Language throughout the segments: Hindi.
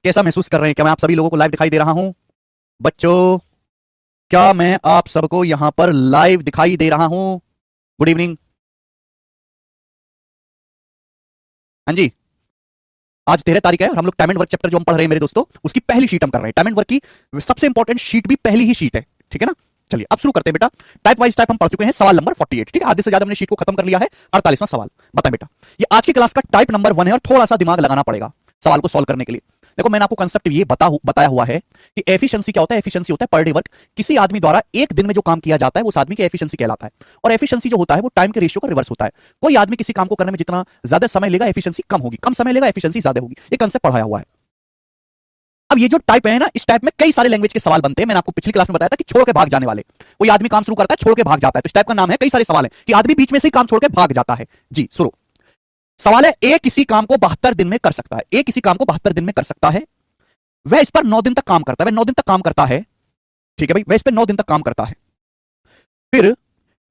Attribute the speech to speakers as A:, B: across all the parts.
A: कैसा महसूस कर रहे हैं? क्या मैं आप सभी लोगों को लाइव दिखाई दे रहा हूं? बच्चों, क्या मैं आप सबको यहां पर लाइव दिखाई दे रहा हूं? Good evening. हाँ जी, आज 13 तारीख है और हम लोग टाइम एंड वर्क चैप्टर जो हम पढ़ रहे हैं मेरे दोस्तों, उसकी पहली शीट हम कर रहे हैं। टाइम एंड वर्क की सबसे इंपॉर्टेंट शीट भी पहली ही शीट है, ठीक है ना? चलिए अब शुरू करते हैं बेटा। टाइप वाइज टाइप हम पढ़ चुके हैं, सवाल नंबर 48, ठीक है? आधे से ज्यादा हमने शीट को खत्म कर लिया है। 48वां सवाल बताएं बेटा। ये आज की क्लास का टाइप नंबर 1 है और थोड़ा सा दिमाग लगाना पड़ेगा सवाल को सॉल्व करने के लिए। देखो, मैंने आपको कंसेप्ट ये बताया हुआ है कि एफिशिएंसी क्या होता है। एफिशिएंसी होता है पर डे वर्क, किसी आदमी द्वारा एक दिन में जो काम किया जाता है उस आदमी की एफिशिएंसी कहलाता है। और एफिशिएंसी जो होता है वो टाइम के रेशियो का रिवर्स होता है। कोई आदमी किसी काम को करने में जितना ज्यादा समय लेगा एफिशिएंसी कम होगी, कम समय लेगा एफिशिएंसी ज्यादा होगी। ये कंसेप्ट पढ़ाया हुआ है। अब ये जो टाइप है ना, इस टाइप में कई सारे लैंग्वेज के सवाल बनते हैं। मैंने आपको पिछली क्लास में बताया था कि छोड़ के भाग जाने वाले, कोई आदमी काम शुरू करता है छोड़ के भाग जाता है, तो इस टाइप का नाम है। कई सारे सवाल है कि आदमी बीच में से ही काम छोड़ के भाग जाता है। जी सुनो, सवाल है ए किसी काम को 72 दिन में कर सकता है। ए किसी काम को 72 दिन में कर सकता है। वह इस पर 9 दिन तक काम करता है। वह 9 दिन तक काम करता है, ठीक है भाई, वह इस पर 9 दिन तक काम करता है। फिर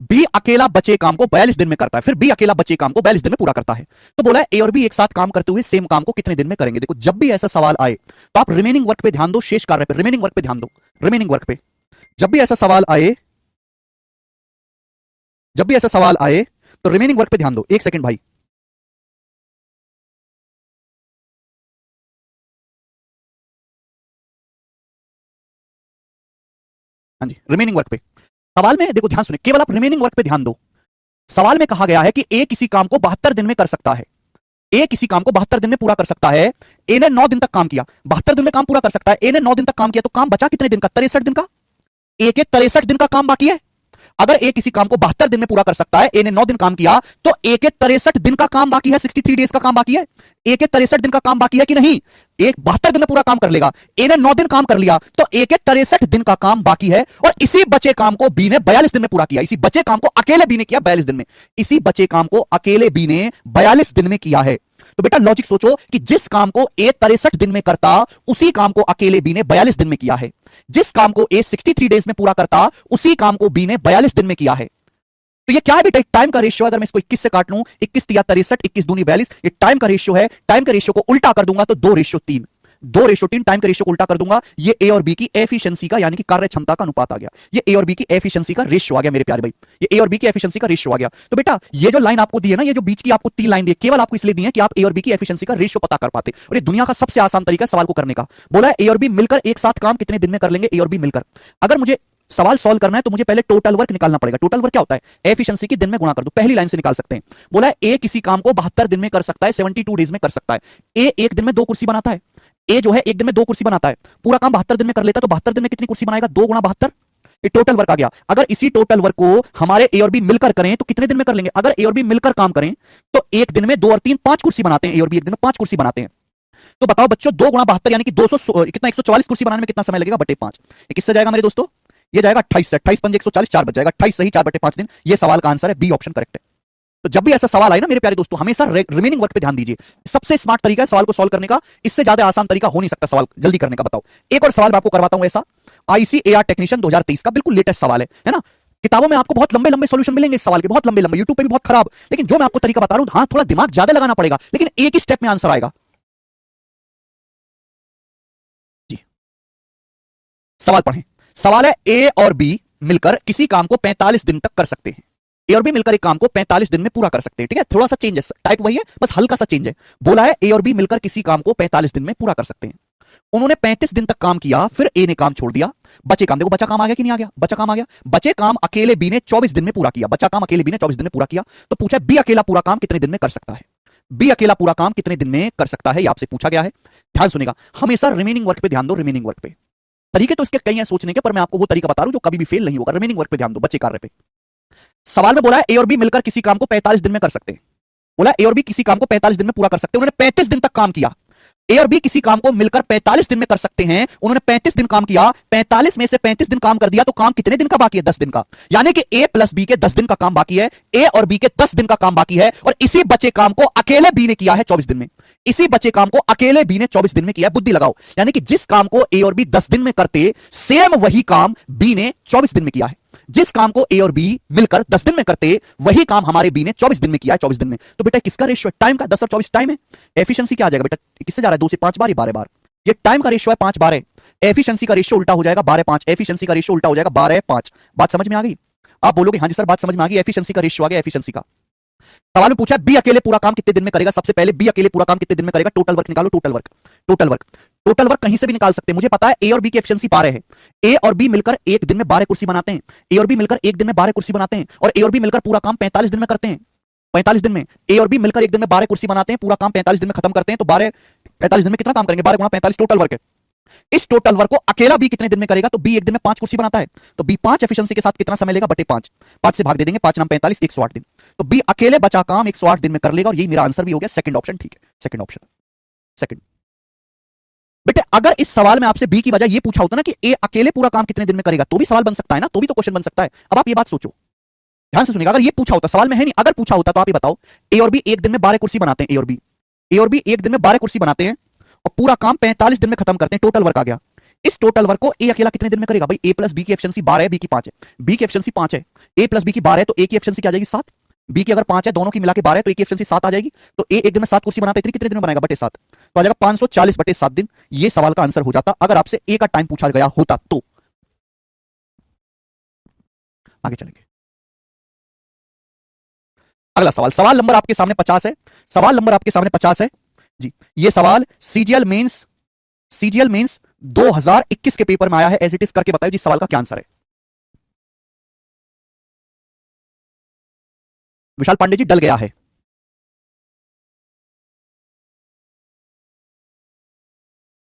A: बी अकेला बचे काम को 42 दिन में करता है। फिर बी अकेला बचे काम को 42 दिन में पूरा करता है। तो बोला है ए और बी एक साथ काम करते हुए सेम काम को कितने दिन में करेंगे। देखो, जब भी ऐसा सवाल आए तो आप रिमेनिंग वर्क पे ध्यान दो, शेष कार्य पे, रिमेनिंग वर्क पे ध्यान दो। रिमेनिंग वर्क पे जब भी ऐसा सवाल आए, जब भी ऐसा सवाल आए तो रिमेनिंग वर्क पे ध्यान दो। एक सेकंड भाई, हाँ जी, रिमेनिंग वर्क पे सवाल में देखो, ध्यान सुने, केवल आप रिमेनिंग वर्क पे ध्यान दो। सवाल में कहा गया है कि ए किसी काम को 72 दिन में कर सकता है। ए किसी काम को 72 दिन में पूरा कर सकता है। ए ने 9 दिन तक काम किया, 72 दिन में काम पूरा कर सकता है। ए ने 9 दिन तक काम किया, तो काम बचा कितने दिन का? 63 दिन का। ए के 63 दिन का काम बाकी है। अगर ए किसी काम को 72 दिन में पूरा कर सकता है, ए ने 9 दिन काम किया, तो ए के 63 दिन का काम बाकी है। 63 डेज का काम बाकी है। ए के 63 दिन का काम बाकी है कि नहीं? एक 72 दिन में पूरा काम कर लेगा। ए ने 9 दिन काम कर लिया, तो ए के 63 दिन का काम बाकी है। और इसी बचे काम को बी ने 42 दिन में पूरा किया। इसी बचे काम को अकेले बी ने किया 42 दिन में। इसी बचे काम को अकेले बी ने 42 दिन में किया है। तो बेटा लॉजिक सोचो कि जिस काम को ए 63 दिन में करता, उसी काम को अकेले बी ने 42 दिन में किया है। जिस काम को ए 63 डेज में पूरा करता, उसी काम को बी ने 42 दिन में किया है। तो ये क्या है बेटा? टाइम का रेशियो। अगर मैं इसको 21 से काट लूं, 21 या 63, 21 दूनी 42, ये टाइम का रेशियो है। टाइम के रेशियो को उल्टा कर दूंगा तो 2:3, 2:3 टाइम के रेशियो को उल्टा कर दूंगा। ये ए और बी की एफिशिएंसी का, यानी कि कार्य क्षमता का अनुपात आ गया। ये ए और बी की एफिशिएंसी का रेशियो आ गया मेरे प्यारे भाई। ये ए और बी की एफिशिएंसी का रेशियो आ गया। तो बेटा ये जो लाइन आपको दी है ना, ये जो बीच की आपको 3 लाइन दी है, केवल आपको इसलिए दी है कि आप ए और बी की एफिशिएंसी का रेशियो पता कर पाते। और ये दुनिया का सबसे आसान तरीका है सवाल को करने का। बोला है ए और बी मिलकर एक साथ काम कितने दिन में कर लेंगे। ए और बी मिलकर, अगर मुझे सवाल सॉल्व करना है तो मुझे पहले टोटल वर्क निकालना पड़ेगा। टोटल वर्क क्या होता है? एफिशिएंसी की दिन में गुणा कर दो। पहली लाइन से निकाल सकते हैं। बोला है ए किसी काम को 72 दिन में कर सकता है, 72 डेज में कर सकता है। ए एक दिन में 2 कुर्सी बनाता है। ए जो है एक दिन में 2 कुर्सी बनाता है। पूरा काम 72 दिन में कर लेता है, तो 72 दिन में कितनी कुर्सी बनाएगा? 2 गुणा 72, ये टोटल वर्क आ गया। अगर इसी टोटल वर्क को हमारे ए और बी मिलकर करें तो कितने दिन में कर लेंगे? अगर ए और बी मिलकर काम करें तो एक दिन में 2 और 3 5 कुर्सी बनाते हैं। ए और बी एक दिन में 5 कुर्सी बनाते हैं। तो बताओ बच्चों, 2 गुणा 72 यानी कि 200 कितना, 144 कुर्सी बनाने में कितना समय लगेगा? बटे 5। ये किससे जाएगा मेरे दोस्तों? ये जाएगा 28 से। 28 पंजे 140, 4 बच जाएगा। 28 सही, 4/5 दिन। ये सवाल का आंसर है, बी ऑप्शन करेक्ट है। तो जब भी ऐसा सवाल आए ना मेरे प्यारे दोस्तों, हमेशा रिमेनिंग वर्क पे ध्यान दीजिए। सबसे स्मार्ट तरीका है सवाल को सॉल्व करने का। इससे ज्यादा आसान तरीका हो नहीं सकता सवाल जल्दी करने का। बताओ, एक और सवाल मैं आपको करवाता हूं ऐसा। आईसीएआर टेक्नीशियन 2023 का बिल्कुल लेटेस्ट सवाल है ना? किताबों में आपको बहुत लंबे लंबे सॉल्यूशन मिलेंगे इस सवाल के, बहुत लंबे लंबे, यूट्यूब पे भी बहुत खराब। लेकिन जो मैं आपको तरीका बता रहा हूं, हाँ थोड़ा दिमाग ज्यादा लगाना पड़ेगा, लेकिन एक ही स्टेप में आंसर आएगा। जी, सवाल पढ़ें। सवाल है ए और बी मिलकर किसी काम को 45 दिन तक कर सकते हैं। ए और बी मिलकर एक काम को 45 दिन में पूरा कर सकते हैं, ठीक है? थोड़ा सा चेंज है, टाइप वही है, बस हल्का सा चेंज है। बोला है ए और बी मिलकर किसी काम को 45 दिन में पूरा कर सकते हैं। उन्होंने 35 दिन तक काम किया, फिर ए ने काम छोड़ दिया। बचे काम, देखो बचा काम आ गया कि नहीं आ गया? बचा काम आ गया। बचे काम अकेले बी ने 24 दिन में पूरा किया। बचा काम अकेले बी ने 24 दिन में पूरा किया। तो पूछा बी अकेला पूरा काम कितने दिन में कर सकता है? बी अकेला पूरा काम कितने दिन में कर सकता है, ये आपसे पूछा गया है। ध्यान सुनेगा, हमेशा रिमेनिंग वर्क पे ध्यान दो। रिमेनिंग वर्क पे तरीके तो इसके कई हैं सोचने के, पर मैं आपको वो तरीका बता रहा हूं जो कभी भी फेल नहीं होगा। रिमेनिंग वर्क पे ध्यान दो, बचे कार्य पे। सवाल में बोला है ए और बी मिलकर किसी काम को 45 दिन में कर सकते हैं। बोला ए और बी किसी काम को 45 दिन में पूरा कर सकते हैं। उन्होंने 35 दिन तक काम किया। ए और बी किसी काम को मिलकर 45 दिन में कर सकते हैं। उन्होंने 35 दिन काम किया, 45 में से 35 दिन काम कर दिया, तो काम कितने दिन का बाकी है? 10 दिन का। यानी कि ए प्लस बी के 10 दिन का काम बाकी है। ए और बी के 10 दिन का काम बाकी है। और इसी बचे काम को अकेले बी ने किया है 24 दिन में। इसी बचे काम को अकेले बी ने 24 दिन में किया है। बुद्धि लगाओ, यानी कि जिस काम को ए और बी 10 दिन में करते, सेम वही काम बी ने 24 दिन में किया है। जिस काम को ए और बी मिलकर 10 दिन में करते, वही काम हमारे बी ने 24 दिन में किया है। 24 दिन में। तो बेटा किसका रेशियो है? टाइम का। 10 और 24 टाइम है। एफिशिएंसी क्या आ जाएगा बेटा? किससे जा रहा है? 2 से 5 बार, 12 बार। ये टाइम का रेशियो है 5/12, एफिशिएंसी का रेशियो उल्टा हो जाएगा 12/5, एफिशिएंसी का रेशियो उल्टा हो जाएगा 12/5। बात समझ में आ गई? आप बोलोगे हाँ जी सर बात समझ में आ गई, एफिशिएंसी का रेशियो आ गया एफिशिएंसी का। सवाल में पूछा बी अकेले पूरा काम कितने दिन में करेगा। सबसे पहले बी अकेले पूरा काम कितने दिन में करेगा, टोटल वर्क निकालो, total work, total work, total work कहीं से भी निकाल सकते हैं। मुझे पता है ए और बी की एफिशिएंसी 12 है, ए और बी मिलकर एक दिन में 12 कुर्सी बनाते हैं, ए और बी मिलकर एक दिन में 12 कुर्सी बनाते हैं, और ए और बी मिलकर पूरा काम 45 दिन में करते हैं। 45 दिन में ए और बी मिलकर एक दिन में 12 कुर्सी बनाते हैं, पूरा काम 45 दिन में खत्म करते हैं। तो 12 45 दिन में कितना काम करेंगे, 12 गुणा 45 टोटल वर्क है। इस टोटल वर्क को अकेला बी कितने दिन में करेगा, तो बी एक दिन में 5 कुर्सी बनाता है, तो बी 5 एफिशिएंसी के साथ कितना समय लेगा, बटे 5, 5 से भाग दे देंगे, 5 नाम 45, 108 दिन। तो बी अकेले बचा काम 108 दिन में कर लेगा, और यही मेरा आंसर भी हो गया, सेकंड ऑप्शन ठीक है, सेकंड ऑप्शन, सेकंड। बेटे अगर इस सवाल में आपसे बी की वजह ये पूछा होता ना कि ए अकेले पूरा काम कितने दिन में करेगा, तो भी सवाल बन सकता है ना, तो भी तो क्वेश्चन बन सकता है। अब आप ये बात सोचो, ध्यान से सुनिएगा, अगर ये पूछा होता, सवाल में है नहीं, अगर पूछा होता तो आप ये बताओ, ए और बी एक दिन में 12 कुर्सी बनाते हैं, ए और बी एक दिन में 12 कुर्सी बनाते हैं और पूरा काम 45 दिन में खत्म करते हैं, टोटल वर्क आ गया। इस टोटल वर्क को ए अकेला कितने दिन में करेगा, भाई ए प्लस बी की एफिशिएंसी 12 है, बी की 5 है, बी की एफिशिएंसी 5 है, ए प्लस बी की 12 है, तो ए की एफिशिएंसी क्या आ जाएगी 7, बी की अगर 5 है, दोनों की मिला के 12 है, तो ए की एफिशिएंसी 7 आ जाएगी। तो ए एक दिन में 7 कुर्सी बनाता है, कितने दिन में बनाएगा, बटे 7, तो आ जाएगा 540 बटे 7 दिन। ये सवाल का आंसर हो जाता अगर आपसे ए का टाइम पूछा गया होता तो। आगे चलेंगे, अगला सवाल, सवाल नंबर आपके सामने 50 है, सवाल नंबर आपके सामने 50 है जी। ये सवाल सीजीएल मेंस 2021 के पेपर में आया है, एज इट इज करके बताइए जी सवाल का क्या आंसर है। विशाल पांडे जी डल गया है।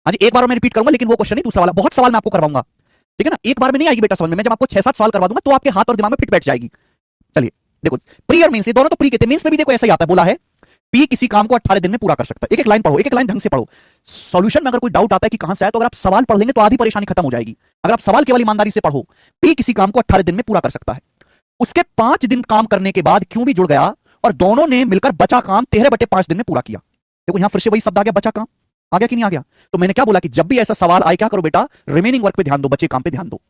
A: हाँ जी एक बार मैं रिपीट करूंगा, लेकिन वो क्वेश्चन नहीं, दूसरा वाला, बहुत सवाल मैं आपको करवाऊंगा, ठीक है ना, एक बार में नहीं आएगी बेटा समझ में, मैं जब आपको 6-7 सवाल करवा दूंगा तो आपके हाथ और दिमाग में फिट बैठ जाएगी। चलिए देखो, प्री और मेंस, ये दोनों तो प्री के थे, मेंस में भी देखो ऐसा ही आता है, बोला है पी किसी काम को 18 दिन में पूरा कर सकता है। एक एक लाइन पढ़ो, एक एक लाइन ढंग से पढ़ो। सॉल्यूशन में अगर कोई डाउट आता है कि कहां से आया, तो अगर आप सवाल पढ़ लेंगे तो आधी परेशानी खत्म हो जाएगी। अगर आप सवाल केवल ईमानदारी से पढ़ो, पी किसी काम को 18 दिन में पूरा कर सकता है, उसके 5 दिन काम करने के बाद क्यों भी जुड़ गया, और दोनों ने मिलकर बचा काम 13/5 दिन में पूरा किया। देखो यहां फिर से वही शब्द आ गया, बचा काम आ गया कि नहीं आ गया। तो मैंने क्या बोला कि जब भी ऐसा सवाल आए क्या करो बेटा, रिमेनिंग वर्क पे ध्यान दो, बचे काम पे ध्यान दो,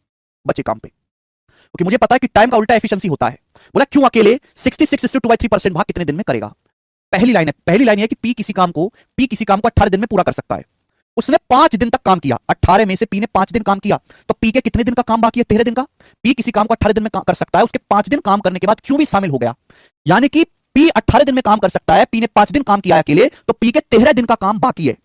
A: बचे काम पे, क्योंकि मुझे पता है कि टाइम का उल्टा एफिशिएंसी होता है। बोला क्यों अकेले 66:2/3% भाग कितने दिन में करेगा। पहली लाइन है, पहली लाइन है कि पी किसी काम को 18 दिन में पूरा कर सकता है। उसने 5 दिन तक काम किया, 18 में से पी ने 5 दिन काम किया, तो पी के कितने दिन का काम बाकी है, 13 दिन का। पी किसी काम को 18 दिन में कर सकता है, उसके 5 दिन काम करने के बाद क्यों भी शामिल हो गया, यानी कि पी 18 दिन में काम कर सकता है, पी ने 5 दिन काम किया अकेले, तो पी के 13 दिन का काम बाकी है।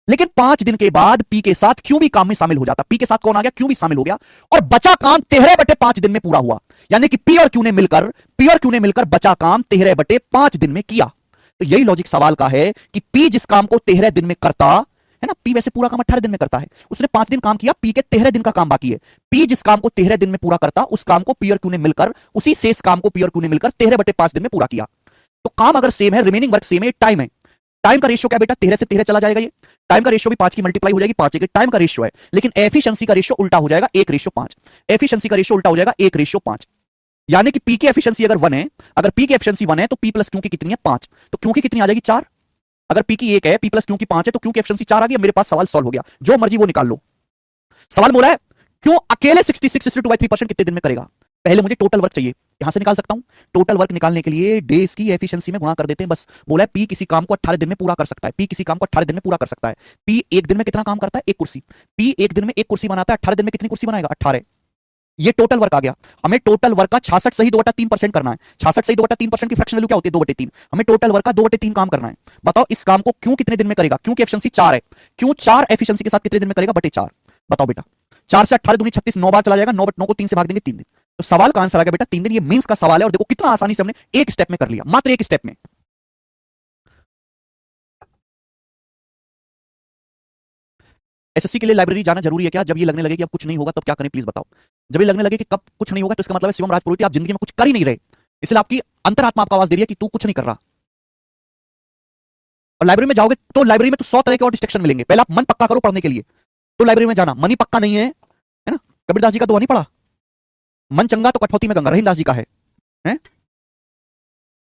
A: लेकिन 5 दिन के बाद पी के साथ क्यों भी काम में शामिल हो जाता, पी के साथ कौन आ गया, क्यों भी शामिल हो गया, और बचा काम 13/5 दिन में पूरा हुआ। यानी कि पी और क्यू ने मिलकर बचा काम 13/5 दिन में किया। तो यही लॉजिक सवाल का है कि पी जिस काम को 13 दिन में करता है ना, पी वैसे पूरा काम 18 दिन में करता है, उसने 5 दिन काम किया, पी के 13 दिन का काम बाकी है। पी जिस काम को 13 दिन में पूरा करता, उस काम को पी और क्यू ने मिलकर, उसी शेष काम को पी और क्यू ने मिलकर 13/5 दिन में पूरा किया। तो काम अगर सेम है, रिमेनिंग वर्क सेम है, टाइम है, टाइम का रेशियो क्या बेटा, 13 से 13 चला जाएगा, ये टाइम का रेशियो भी 5 की मल्टीप्लाई हो जाएगी, 5 एक टाइम का रेशियो है, लेकिन एफिशिएंसी का रेशियो उल्टा हो जाएगा, 1:5, एफिशिएंसी का रेशियो उल्टा हो जाएगा 1:5। यानी कि पी की एफिशिएंसी अगर 1 है, अगर पी की एफिशिएंसी 1 है, तो पी प्लस क्यू की कितनी है, 5, तो क्यू की कितनी आ जाएगी, 4। अगर पी की 1 है, पी प्लस क्यू की 5 है, तो क्यू की एफिशिएंसी 4 आ गई। मेरे पास सवाल सॉल्व हो गया, जो मर्जी वो निकाल लो। सवाल बोला है क्यों अकेले 66:2/3% कितने दिन में करेगा। पहले मुझे टोटल वर्क चाहिए, यहां से निकाल सकता हूं। टोटल वर्क निकालने के लिए डेज की एफिशिएंसी में गुणा कर देते हैं, बस। बोला है पी किसी काम को 18 दिन में पूरा कर सकता है, पी किसी काम को 18 दिन में पूरा कर सकता है। पी एक दिन में कितना काम करता है, एक कुर्सी। पी एक दिन में एक कुर्सी बनाता है, 18 दिन में कितनी कुर्सी बनाएगा, 18। ये टोटल वर्क आ गया। हमें टोटल वर्क का 66 सही 2/3% करना है। 66 सही 2/3% की फ्रैक्शन वैल्यू क्या होती है, 2/3। हमें टोटल वर्क का 2/3 काम करना है। बताओ इस काम को क्यों कितने दिन में करेगा, क्यों की एफिशिएंसी 4 है, क्यों 4 एफिशिएंसी के साथ कितने दिन में करेगा, बटे 4। बताओ बेटा, 4 से 18 दूनी 36, 9 बार चला जाएगा, 9 को 3 से भाग देंगे, 3 दिन। तो सवाल का आंसर आ गया बेटा 3 दिन। ये मेंस का सवाल है, और देखो कितना आसानी से हमने एक स्टेप में कर लिया, मात्र एक स्टेप में। एसएससी के लिए लाइब्रेरी जाना जरूरी है क्या, जब ये लगने लगे कि अब कुछ नहीं होगा तब क्या करें, प्लीज बताओ। जब ये लगने लगे कि कब कुछ नहीं होगा, तो इसका मतलब है शिवम राजपुरोहित आप जिंदगी में कुछ कर ही नहीं रहे, इसलिए आपकी अंतरात्मा आपको आवाज दे रही है कि तू कुछ नहीं कर रहा। और लाइब्रेरी में जाओगे तो लाइब्रेरी में तो 100 तरह के और डिस्ट्रैक्शन मिलेंगे। पहले आप मन पक्का करो पढ़ने के लिए, तो लाइब्रेरी में जाना। मन ही पक्का नहीं है ना, कबीरदास जी का दोहा नहीं पढ़ा, मन चंगा तो कठौती में गंगा, रहीमदास जी का है?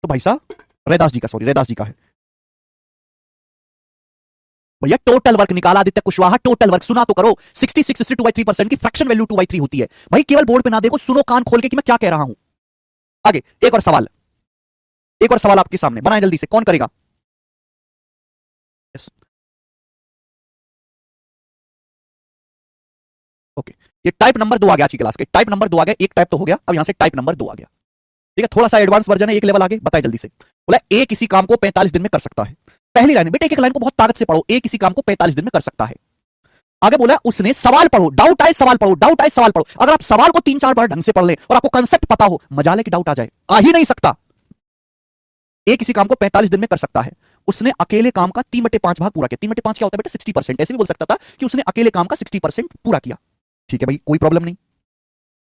A: तो भाई साहब रैदास जी का, सॉरी रैदास जी का है। भैया टोटल वर्क निकाला आदित्य कुशवाहा, टोटल वर्क सुना तो करो। 66/2/3% की फ्रैक्शन वैल्यू 2/3 होती है। भाई केवल बोर्ड पे ना देखो, सुनो कान खोल के कि मैं क्या कह रहा हूं। आगे एक और सवाल, एक और सवाल आपके सामने, बनाए जल्दी से, कौन करेगा। यस ओके, ये टाइप नंबर 2 आ गया आज की क्लास के, टाइप नंबर 2 आ गया, एक टाइप तो हो गया, अब यहां से टाइप नंबर 2 आ गया। ठीक है, थोड़ा सा एडवांस वर्जन है, एक लेवल आगे, बताए जल्दी से। बोला ए किसी काम को 45 दिन में कर सकता है। पहली लाइन बेटा, एक लाइन को बहुत ताकत से पढ़ो, ए किसी काम को 45 दिन में कर सकता है। आगे बोला उसने, सवाल पढ़ो, डाउट आए सवाल पढ़ो, डाउट आए सवाल पढ़ो। अगर आप सवाल को 3-4 बार ढंग से पढ़ ले और आपको कंसेप्ट पता हो, मजा ले कि डाउट आ जाए, आ ही नहीं सकता। ए किसी काम को 45 दिन में कर सकता है। उसने अकेले काम का 3/5 भाग पूरा किया। 3/5 क्या होता है बेटा? 60%। ऐसे भी बोल सकता था कि उसने अकेले काम का 60% पूरा किया। ठीक है भाई, कोई प्रॉब्लम नहीं।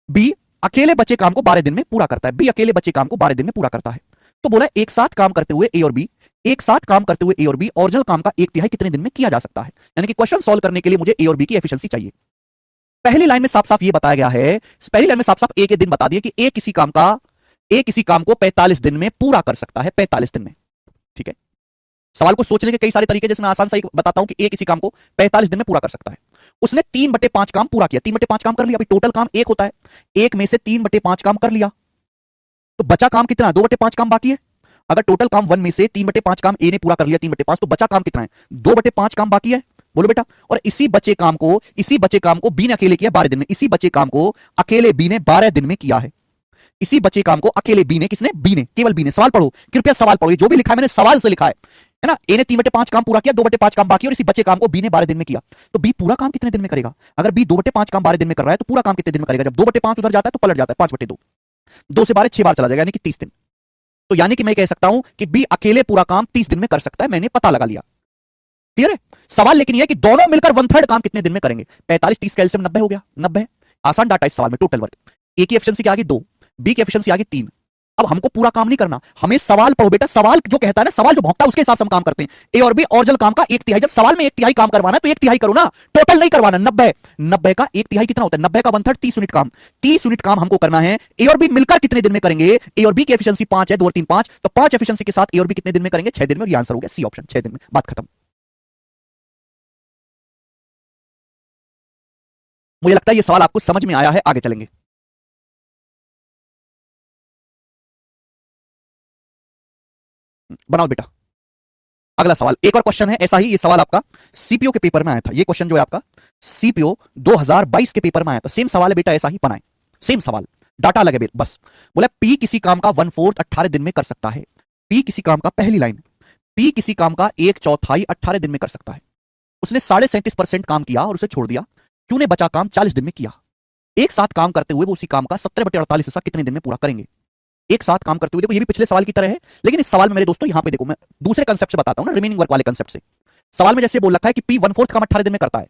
A: बी अकेले बचे काम को 12 दिन में पूरा करता है। बी अकेले बचे काम को 12 दिन में पूरा करता है। तो बोला एक साथ काम करते हुए ए और बी, एक साथ काम करते हुए ए और बी ओरिजिनल काम का 1/3 कितने दिन में किया जा सकता है। यानी कि क्वेश्चन सॉल्व करने के लिए मुझे ए और बी की एफिशिएंसी चाहिए। पहली लाइन में साफ साफ ये बताया गया है, पहली लाइन में साफ साफ ए के दिन बता दिए कि ए किसी काम को 45 दिन में पूरा कर सकता है। 45 दिन में। ठीक है, सवाल को सोचने के कई सारे तरीके, जैसे मैं आसान सा एक बताता हूं कि ए किसी काम को 45 दिन में पूरा कर सकता है। उसने 3/5 काम पूरा किया, 3/5 काम कर लिया। अभी टोटल काम 1 होता है, 1 में से 3/5 काम कर लिया, तो बचा काम कितना है? 2/5 काम बाकी है। अगर टोटल काम 1 में से 3/5 काम ए ने पूरा कर लिया 3/5, तो बचा काम कितना है? 2/5 काम बाकी है। बोलो बेटा। और इसी बचे काम को बी ने अकेले किया 12 दिन में। इसी बचे काम को अकेले बी ने 12 दिन में किया है। इसी बचे काम को अकेले बी ने, किसने? बी ने, केवल बी ने। सवाल पढ़ो, कृपया सवाल पढ़ो, जो भी लिखा है मैंने सवाल से लिखा है ना। ए ने 3/5 काम पूरा किया, 2/5 काम बाकी, और इसी बचे काम को बी ने 12 दिन में किया। तो बी पूरा काम कितने दिन में करेगा? अगर बी 2/5 काम 12 दिन में कर रहा है, तो पूरा काम कितने दिन में करेगा? जब 2/5 उधर जाता है तो पलट जाता है 5/2। 2 से 12 6 बार चला जाएगा, यानी कि 30 दिन। तो यानी कि मैं कह सकता हूं कि बी अकेले पूरा काम 30 दिन में कर सकता है। मैंने पता लगा लिया। क्लियर है? सवाल लेकिन यह कि दोनों मिलकर 1/3 काम कितने दिन में करेंगे? 45 30 का एलसीएम 90 हो गया। 90 आसान डाटा इस सवाल में। टोटल वर्क, ए की एफिशिएंसी आ गई 2, बी की एफिशिएंसी आ गई 3। अब हमको पूरा काम नहीं करना, हमें सवाल पढ़ो बेटा। सवाल जो कहता है ना, सवाल जो भौंकता है उसके हिसाब से हम काम करते हैं। ए और बी ओरिजिनल काम का 1/3। जब सवाल में 1/3 काम करवाना है तो 1/3 करो ना, टोटल नहीं करवाना। 90 का 1/3 कितना होता है? 90 का 1/3 30 यूनिट काम। 30 यूनिट काम हमको करना है। ए और बी मिलकर कितने दिन में करेंगे? ए और बी की एफिशिएंसी 5 है, 2 और 3 5, तो 5 एफिशिएंसी के साथ ए और बी कितने दिन में करेंगे? 6 दिन में। और ये आंसर हो गया सी ऑप्शन, 6 दिन में। बात खत्म। मुझे लगता है ये सवाल आपको समझ में आया है। आगे चलेंगे। बनाओ बेटा अगला सवाल। एक और क्वेश्चन है ऐसा ही। ये सवाल आपका सीपीओ के पेपर में आया था। ये क्वेश्चन जो है आपका सीपीओ 2022 के पेपर में आया था। सेम सवाल है बेटा, ऐसा ही बनाए। सेम सवाल, डाटा लगे बस। बोला पी किसी काम का 1/4 18 दिन में कर सकता है। पी किसी काम का, पहली लाइन, पी किसी काम का 1/4 18 दिन में कर सकता है। उसने 37.5% काम किया और उसे छोड़ दिया। क्यों ने बचा काम 40 दिन में किया। एक साथ काम करते हुए वो उसी काम का 17/48 हिस्सा कितने दिन में पूरा करेंगे? एक साथ काम करते हुए। देखो ये भी पिछले सवाल की तरह है, लेकिन इस सवाल में मेरे दोस्तों यहां पे देखो, मैं दूसरे कंसेप्ट से बताता हूं ना, रिमेनिंग वर्क वाले कंसेप्ट से। सवाल में जैसे बोल रखा है कि पी 1/4 काम 18 दिन में करता है,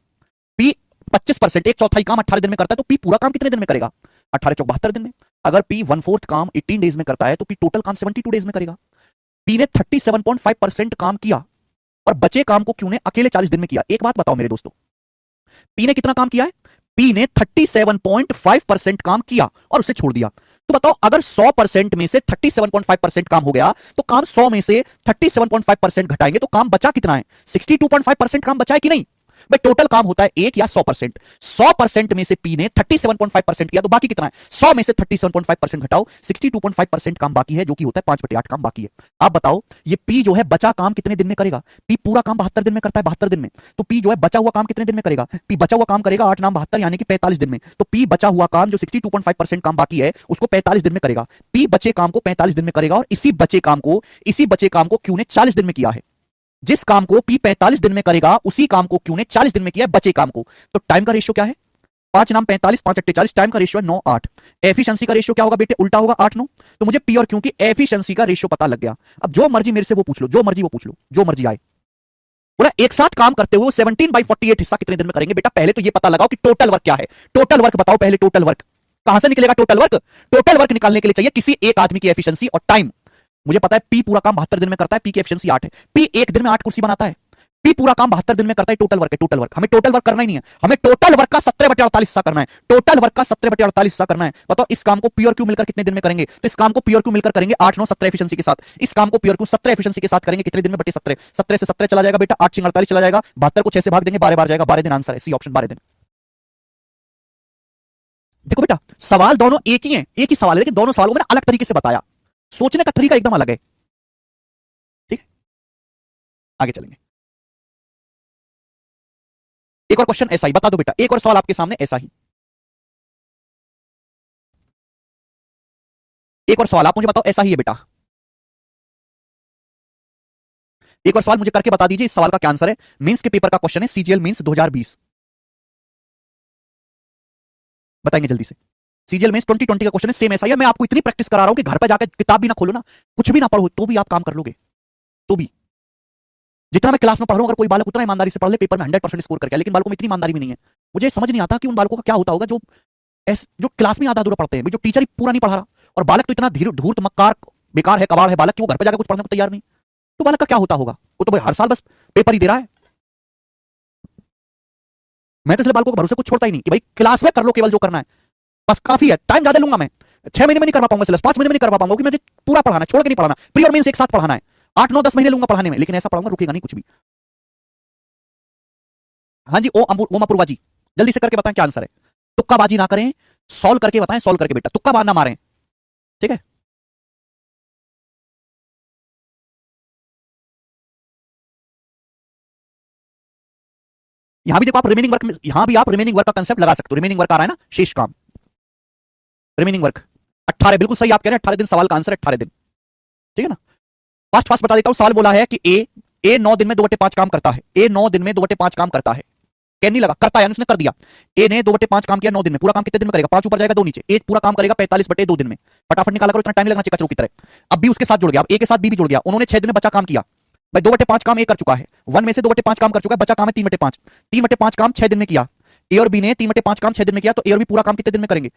A: पी 25% 1/4 काम 18 दिन में करता है, तो पी पूरा काम कितने दिन में करेगा? 18 चौक 72 दिन में। अगर पी 1/4 काम 18 डेज में करता है, तो पी टोटल काम 72 डेज में करेगा। पी ने 37.5% काम किया और बचे काम को क्यों ने अकेले 40 दिन में किया। एक बात बताओ मेरे दोस्तों, पी ने कितना काम किया है? पी ने 37.5% काम किया और उसे छोड़ दिया। तो बताओ, अगर 100% में से 37.5% काम हो गया, तो काम 100 में से 37.5% घटाएंगे तो काम बचा कितना है? 62.5% काम बचा है कि नहीं? भाई टोटल काम होता है 1 या 100%। 100% में से पी ने 37.5% किया, तो बाकी कितना है? 100 में से 37.5% घटाओ, 62.5% काम बाकी है, जो कि होता है 5/8 काम बाकी है। आप बताओ, ये पी जो है बचा काम कितने दिन में करेगा? पी पूरा काम 72 दिन में करता है, 72 दिन में। तो पी जो है बचा हुआ काम कितने दिन में करेगा? पी बचा हुआ काम करेगा 8 नाम 72, यानी कि 45 दिन में। तो पी बचा हुआ काम जो 62.5% काम बाकी है, उसको 45 दिन में करेगा। पी बचे काम को 45 दिन में करेगा, और इसी बचे काम को क्यू ने 40 दिन में किया है। जिस काम को पी 45 दिन में करेगा, उसी काम को क्यू ने 40 दिन में किया है, बचे काम को। तो टाइम का रेशियो क्या है? 5 नाम 45, 5 अट्टे 40। टाइम का रेशियो है 9 8। एफिशिएंसी का रेशियो क्या होगा बेटे? उल्टा होगा, 8 9। तो मुझे पी और क्यू की एफिशिएंसी का रेशियो पता लग गया। अब जो मर्जी मेरे से वो पूछ लो, जो मर्जी वो पूछ लो, जो मर्जी आए। बोला एक साथ काम करते हुए 17/48 हिस्सा कितने दिन में करेंगे? बेटा पहले तो ये पता लगाओ कि टोटल वर्क क्या है। टोटल वर्क बताओ पहले। टोटल वर्क कहां से निकलेगा? टोटल वर्क, टोटल वर्क निकालने के लिए चाहिए किसी एक आदमी की एफिशिएंसी और टाइम। मुझे पता है पी पूरा काम 72 दिन में करता है, पी की एफिशिएंसी 8 है। पी एक दिन में 8 कुर्सी बनाता है। पी पूरा काम 72 दिन में करता है। टोटल वर्क है, टोटल वर्क। हमें टोटल वर्क करना ही नहीं है, हमें टोटल वर्क का 17/48 हिस्सा करना है। टोटल वर्क का 17/48 हिस्सा करना है। बताओ इस काम को पी और क्यू मिलकर कितने दिन में करेंगे? तो इस काम को पी और क्यू मिलकर करेंगे 8 9 17 एफिशिएंसी के साथ। इस काम को पी और क्यू 17 एफिशिएंसी के साथ करेंगे कितने दिन में? बटे 17। 17 से 17 चला जाएगा बेटा, 8 6 48 चला जाएगा। 72 को 6 से भाग देंगे, 12 बार जाएगा, 12 दिन आंसर है, सी ऑप्शन 12 दिन। देखो बेटा सवाल दोनों एक ही है, एक ही सवाल है, लेकिन दोनों सवालों को मैंने अलग तरीके से बताया। सोचने का तरीका एकदम अलग है। ठीक है, आगे चलेंगे। एक और क्वेश्चन ऐसा ही बता दो बेटा, एक और सवाल आपके सामने ऐसा ही। एक और सवाल आप मुझे बताओ, ऐसा ही है बेटा, एक और सवाल मुझे करके बता दीजिए, इस सवाल का क्या आंसर है। मेंस के पेपर का क्वेश्चन है, सीजीएल मेंस 2020, बताएंगे जल्दी से। सीजीएल मेंस 2020 का क्वेश्चन है, सेम ऐसा ही है। मैं आपको इतनी प्रैक्टिस करा रहा हूं कि घर पे जाकर किताब भी ना खोलो ना, कुछ भी ना पढ़ो, तो भी आप काम कर लोगे। तो भी जितना मैं क्लास में पढ़ रहा हूं, अगर कोई बालक उतना ईमानदारी से पढ़ ले, पेपर में 100% स्कोर करके, लेकिन बालकों में इतनी ईमानदारी भी नहीं है। मुझे समझ नहीं आता कि उन बालकों का क्या होता होगा जो क्लास में आधा अधूरा पढ़ते हैं, जो टीचर ही पूरा नहीं पढ़ा रहा, और बालक तो इतना धूर्त मक्कार बेकार है, कबाड़ है बालक कि वो घर पे जाकर कुछ पढ़ने को तैयार नहीं। तो बालक का क्या होता होगा? वो तो भाई हर साल बस पेपर ही दे रहा है। मैं तो इसलिए बालकों को भरोसे कुछ छोड़ता ही नहीं कि भाई क्लास में कर लो, केवल जो करना है बस काफी है। टाइम ज्यादा लूंगा मैं, 6 महीने में नहीं करवा पाऊंगा सिलेबस, 5 महीने में नहीं करवा पाऊंगा, कि मुझे पूरा पढ़ाना, छोड़ के नहीं पढ़ाना। प्री और मेंस एक साथ पढ़ाना है, 8 9 10 महीने लूंगा पढ़ाने में, लेकिन ऐसा पढ़ाऊंगा रुकेगा नहीं कुछ भी। हाँ जी, ओम अपूर्वा जी, जल्दी से करके बताएं क्या आंसर है। तुक्काबाजी ना करें, सॉल्व करके बताएं, सॉल्व करके बेटा, तुक्का ना मारें, ठीक है। यहां भी देखो आप रिमेनिंग वर्क में, यहां भी आप रिमेनिंग वर्क का कंसेप्ट लगा सकते हो। रिमेनिंग वर्क आ रहा है ना, शेष काम, रिमेनिंग वर्क 18, बिल्कुल सही आप कह रहे हैं, 18 दिन, सवाल का आंसर 18 दिन, ठीक है ना। फास्ट फास्ट बता देता हूं, सवाल बोला है कि ए 9 दिन में 2/5 काम करता है, ए 9 दिन में 2/5 काम करता है। कैन नहीं लगा, करता है, उसने कर दिया। ए ने 2/5 काम किया 9 दिन में, पूरा काम कितने दिन में करेगा? 5 ऊपर जाएगा 2 नीचे, ए पूरा काम करेगा 45/2 दिन में। फटाफट निकाला करो, इतना टाइम लगना चाहिए कचरों की तरह। अब बी उसके साथ जुड़ गया, अब ए के साथ बी भी जुड़ गया, उन्होंने 6 दिन में बचा काम किया। भाई 2/5 काम ए कर चुका है, 1 में से 2/5 काम कर चुका है, बचा काम है 3/5, 3/5 काम 6 दिन में किया। ए और बी ने 3/5 काम 6 दिन में किया, तो ए और बी पूरा काम कितने दिन में करेंगे?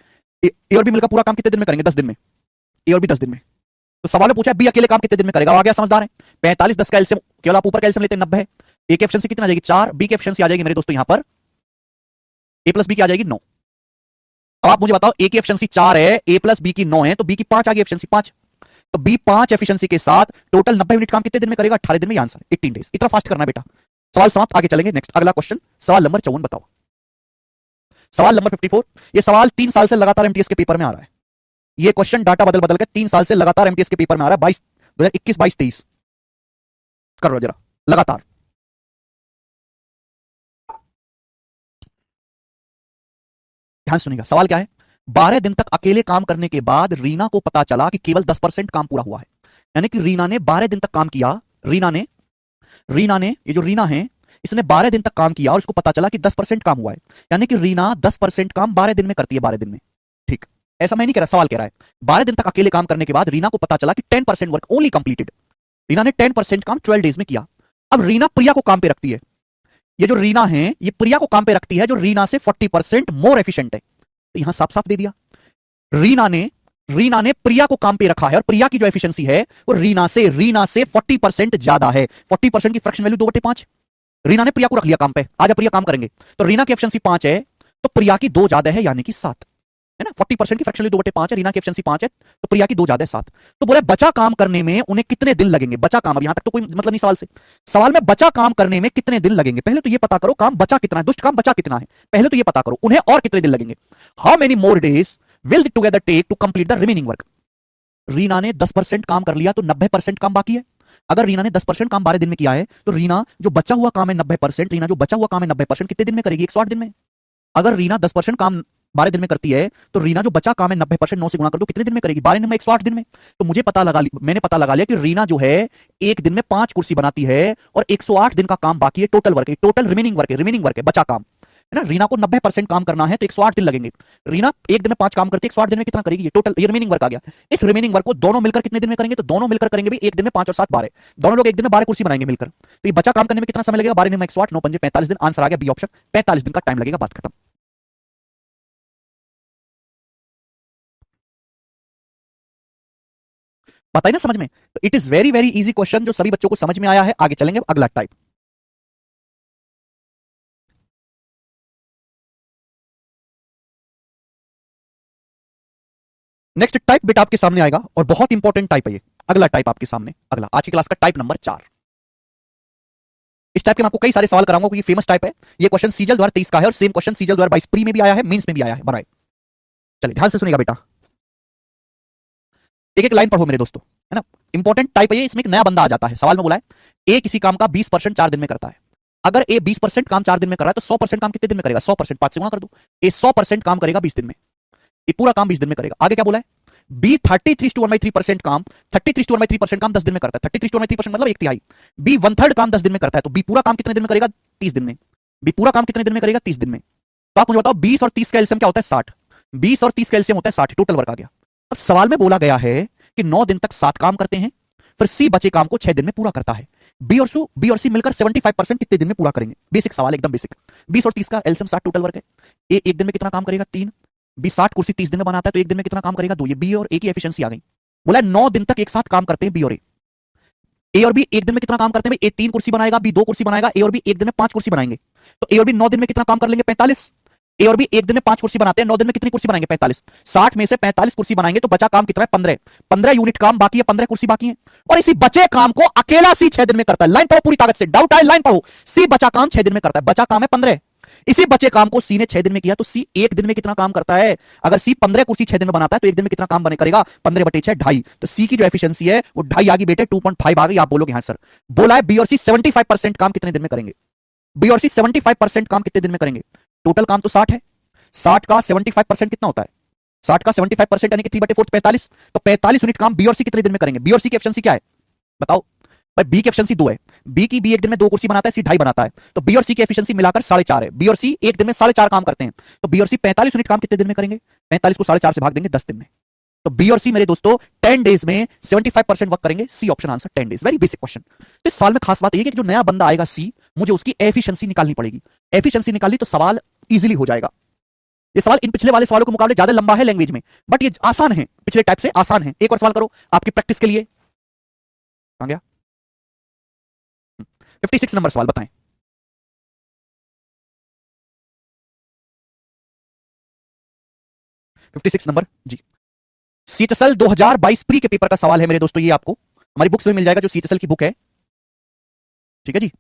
A: ए और बी मिलकर पूरा काम कितने दिन में करेंगे? 10 दिन में। ए और बी 10 दिन में। तो सवाल में पूछा बी अकेले काम कितने दिन में करेगा? आ गया, समझदार है। 45 10 का एलसीएम, केवल आप ऊपर का एलसीएम लेते हैं 90 है। ए की एफिशिएंसी कितना आ जाएगी? 4, बी की एफिशिएंसी आ जाएगी मेरे दोस्तों यहां पर ए प्लस बी की आ जाएगी 9। अब आप मुझे बताओ, ए की एफिशिएंसी 4 है, ए प्लस बी की 9 है, तो बी की 5 आ गई एफिशिएंसी 5। तो बी 5 एफिशिएंसी के साथ टोटल 90 यूनिट काम कितने दिन में करेगा? 18 दिन में। Answer 18 days. इतना फास्ट करना है बेटा। सवाल समाप्त, आगे चलेंगे नेक्स्ट, अगला क्वेश्चन, सवाल नंबर 54 बताओ। सवाल नंबर 54, ये सवाल 3 साल से लगातार एमटीएस के पेपर में आ रहा है। ये क्वेश्चन डाटा बदल बदल के 3 साल से लगातार एमटीएस के पेपर में आ रहा है, 2021 22 23 कर लो जरा लगातार। ध्यान सुनिएगा, सवाल क्या है। 12 दिन तक अकेले काम करने के बाद रीना को पता चला कि केवल 10% काम पूरा हुआ है। यानी कि रीना ने 12 दिन तक काम किया, रीना ने ये जो रीना है, इसने 12 दिन तक काम किया और इसको पता चला कि 10% काम हुआ है। यानी कि रीना 10% काम 12 दिन में करती है, 12 दिन में, ठीक। ऐसा मैं नहीं कह रहा, सवाल कह रहा है 12 दिन तक अकेले काम करने के बाद रीना को पता चला कि 10% वर्क ओनली कंप्लीटेड। रीना ने 10% काम 12 डेज में किया। अब रीना प्रिया को काम पे रखती है, ये जो रीना है ये प्रिया को काम पे रखती है, जो रीना से 40% मोर एफिशिएंट है। तो यहां साफ साफ दे दिया, रीना ने प्रिया को काम पे रखा है, और प्रिया की जो एफिशिएंसी है वो रीना से 40% ज्यादा है। 40% की फ्रैक्शन वैल्यू 2/5। रीना ने प्रिया को रख लिया काम पे, आज प्रिया काम करेंगे, तो रीना की एफिशिएंसी 5 है, तो प्रिया की 2 ज्यादा है, यानी कि 7 है ना। 40% की फ्रैक्शन वैल्यू 2/5 है, रीना की एफिशिएंसी 5 है, तो प्रिया की 2 ज्यादा है, 7। तो बोले बचा काम करने में उन्हें कितने दिन लगेंगे? बचा काम, अब यहां तक तो कोई मतलब नहीं सवाल से। सवाल में बचा काम करने में कितने दिन लगेंगे, पहले तो ये पता करो काम बचा कितना है, दुष्ट काम बचा कितना है, पहले तो ये पता करो उन्हें और कितने दिन लगेंगे। How many more days will they together take to complete the remaining work. Reena ने 10% काम कर लिया, तो 90% काम बाकी है। अगर रीना ने 10% काम 12 दिन में किया है, तो रीना जो बचा हुआ काम है 90%, रीना जो बचा हुआ काम है 90% कितने दिन में करेगी? 108 दिन में। अगर रीना 10% काम 12 दिन में करती है, तो रीना जो बचा काम है 90% 9 से गुणा कर दो, कितने दिन में करेगी? 12 दिन में, 108 दिन में। तो मैंने पता लगा लिया कि रीना जो है एक दिन में 5 कुर्सी बनाती है, और 108 दिन का काम बाकी है, टोटल वर्क है, टोटल रिमेनिंग वर्क है, बचा काम है ना। रीना को 90% काम करना है, तो 108 दिन लगेंगे। रीना एक दिन में 5 काम करती है, 108 दिन में कितना करेगी? ये टोटल, ये रिमेनिंग वर्क आ गया। इस रिमेनिंग वर्क को दोनों मिलकर कितने दिन में करेंगे? तो दोनों मिलकर करेंगे भी एक दिन में 5 और 7 12, दोनों लोग एक दिन में 12 कुर्सी बनाएंगे मिलकर। तो ये बचा काम करने में कितना समय लगेगा? 12 दिन में 108, 9 पंजे 45 दिन। आंसर आ गया बी ऑप्शन, 45 दिन का टाइम लगेगा, बात खत्म। बताइए ना समझ में। तो it is very very easy question, जो सभी बच्चों को समझ में आया है। आगे चलेंगे, अगला टाइप। नेक्स्ट टाइप बेटा आपके सामने आएगा, और बहुत इंपॉर्टेंट टाइप है ये। अगला टाइप आपके सामने, अगला आज की क्लास का टाइप नंबर 4। इस टाइप के मैं आपको कई सारे सवाल कराऊंगा, क्योंकि फेमस टाइप है ये। क्वेश्चन सीजल 2023 का है, और सेम क्वेश्चन सीजल 2022 प्री में भी आया है, मेंस में भी आया है, बनाए। चलिए ध्यान से सुनिएगा बेटा, एक एक लाइन पढ़ो मेरे दोस्तों, है ना। इंपॉर्टेंट टाइप है ये। इसमें एक नया बंदा आ जाता है। सवाल में बोला है ए किसी काम का 20% 4 दिन में करता है। अगर ए 20% काम 4 दिन में कर रहा है, तो 100% काम कितने दिन में करेगा? 100% 5 से गुणा कर दो। ए 100% काम करेगा 20 दिन में, ये पूरा काम 20 दिन में करेगा। आगे क्या बोला है? बी 33:1/3% काम 33:1/3% काम 10 दिन में करता है। 33:1/3% मतलब एक तिहाई। बी 1/3 काम 10 दिन में करता है, तो बी पूरा काम कितने दिन में करेगा? 30 दिन में। बी पूरा काम कितने दिन में करेगा? 30 दिन में। तो आप मुझे बताओ 20 और 30 का एलसीएम क्या होता है? 60। 20 और 30 का एलसीएम होता है 60, टोटल वर्क आ गया। अब सवाल में बोला गया है कि 9 दिन तक 7 काम करते हैं, फिर सी बचे काम को 6 दिन में पूरा करता है। बी और सी मिलकर 75% कितने दिन में पूरा करेंगे? बेसिक सवाल, एकदम बेसिक। 20 और 30 का एलसीएम 60 टोटल वर्क है। ए एक दिन में कितना काम करेगा? 3। बी 60 कुर्सी 30 दिन में बनाता है, तो एक दिन में कितना काम करेगा? 2। ये बी और ए की एफिशिएंसी आ गई। बोला 9 दिन तक एक साथ काम करते हैं बी और ए। ए और बी एक दिन में कितना काम करते हैं? ए 3 कुर्सी बनाएगा, बी 2 कुर्सी बनाएगा। ए और बी एक दिन में 5 कुर्सी बनाएंगे। तो ए और बी 9 दिन में कितना काम कर लेंगे? 45। ए और बी एक दिन में 5 कुर्सी बनाते हैं, 9 दिन में कितनी कुर्सी बनाएंगे? 45। 60 में से 45 कुर्सी बनाएंगे तो बचा काम कितना है? 15। 15 यूनिट काम बाकी है, 15 कुर्सी बाकी है। और इसी बचे काम को अकेला सी 6 दिन में करता है। लाइन पढ़ो पूरी ताकत से, डाउट आए लाइन पढ़ो। सी बचा काम 6 दिन में करता है, बचा काम है 15। इसी बचे काम को सी ने 6 दिन में किया, तो सी एक दिन में कितना काम करता है? अगर सी 15 कुर्सी 6 दिन में बनाता है तो एक दिन में कितना काम बने करेगा? 15/6 2.5। तो सी की जो एफिशिएंसी है वो 2.5 आ गई बेटे, 2.5 आ गई। आप बोलोगे हाँ सर। बोला है बी और सी 75% काम कितने दिन में करेंगे? बी और सी 75% काम कितने दिन में करेंगे? टोटल काम तो 60 है। 60 का 75% कितना होता है? 60 का 75% यानी कि 3/4 45। तो 45 यूनिट काम बी और सी कितने दिन में करेंगे? बी और सी की एफिशिएंसी क्या है बताओ भाई? बी की एफिशिएंसी 2 है। बी एक दिन में 2 कुर्सी बनाता है, सी 2.5 बनाता है। तो बी और सी की एफिशिएंसी मिलाकर 4.5 है। बी और सी एक दिन में 4.5 काम करते हैं, तो बी और सी 45 यूनिट काम कितने दिन में करेंगे? 45 को 4.5 से भाग देंगे 10 दिन में। तो बी और सी मेरे दोस्तों 10 डेज में 75% वर्क करेंगे। C option answer 10 days. Very basic question. तो इस सवाल में खास बात यह है कि जो नया बंदा आएगा सी, मुझे उसकी एफिशिएंसी निकालनी पड़ेगी। एफिशिएंसी निकाली तो सवाल इजीली हो जाएगा। ये सवाल इन पिछले वाले सवालों के मुकाबले ज्यादा लंबा है लैंग्वेज में, बट ये आसान है, पिछले टाइप से आसान है। एक और सवाल करो आपकी प्रैक्टिस के लिए। आ गया 56 नंबर सवाल, बताएं। 56 नंबर जी। सीएचएसएल 2022 प्री के पेपर का सवाल है मेरे दोस्तों। ये आपको हमारी बुक्स में मिल जाएगा, जो सीएचएसएल की बुक है। ठीक है जी।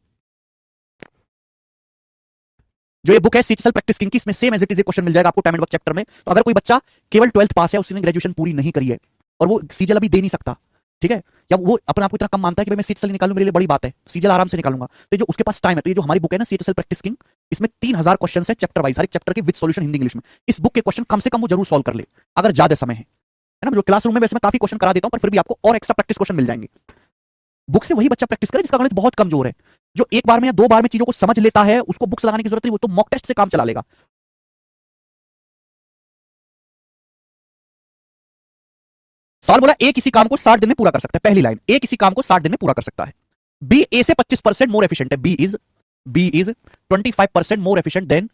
A: जो ये बुक है सीएचएसएल प्रैक्टिस किंग की, इसमें same as it is question मिल जाएगा आपको टाइम एंड वर्क चैप्टर में। तो अगर कोई बच्चा केवल 12th पास है, उसने ग्रेजुएशन पूरी नहीं करी है और वो सीजीएल अभी दे नहीं सकता, ठीक है, या वो अपने आप को इतना कम मानता है कि भाई मैं सीएचएसएल निकालूं, मेरे लिए बड़ी बात है, सीजीएल आराम से निकालूंगा, तो जो उसके पास टाइम है, तो ये जो हमारी बुक है ना सीएचएसएल प्रैक्टिस किंग, इसमें 3000 क्वेश्चन है चैप्टर वाइज, हर एक चैप्टर के विद सॉल्यूशन हिंदी इंग्लिश में। इस बुक के क्वेश्चन कम से कम वो जरूर सॉल्व कर ले अगर ज्यादा समय है ना। जो क्लासरूम में वैसे मैं काफी क्वेश्चन करा देता हूं, पर फिर भी आपको और एक्स्ट्रा प्रैक्टिस क्वेश्चन मिल जाएंगे। बुक से वही बच्चा प्रैक्टिस करे जिसका गणित बहुत कमजोर है। जो एक बार में या 2 बार में चीजों को समझ लेता है, उसको बुक्स लगाने की जरूरत नहीं, वो तो मॉक टेस्ट से काम चला लेगा। सवाल बोला ए किसी काम को 60 दिन में पूरा कर सकता है। पहली लाइन, ए किसी काम को 60 दिन में पूरा कर सकता है। बी ए से 25% मोर एफिशिएंट है। B is 25% more efficient than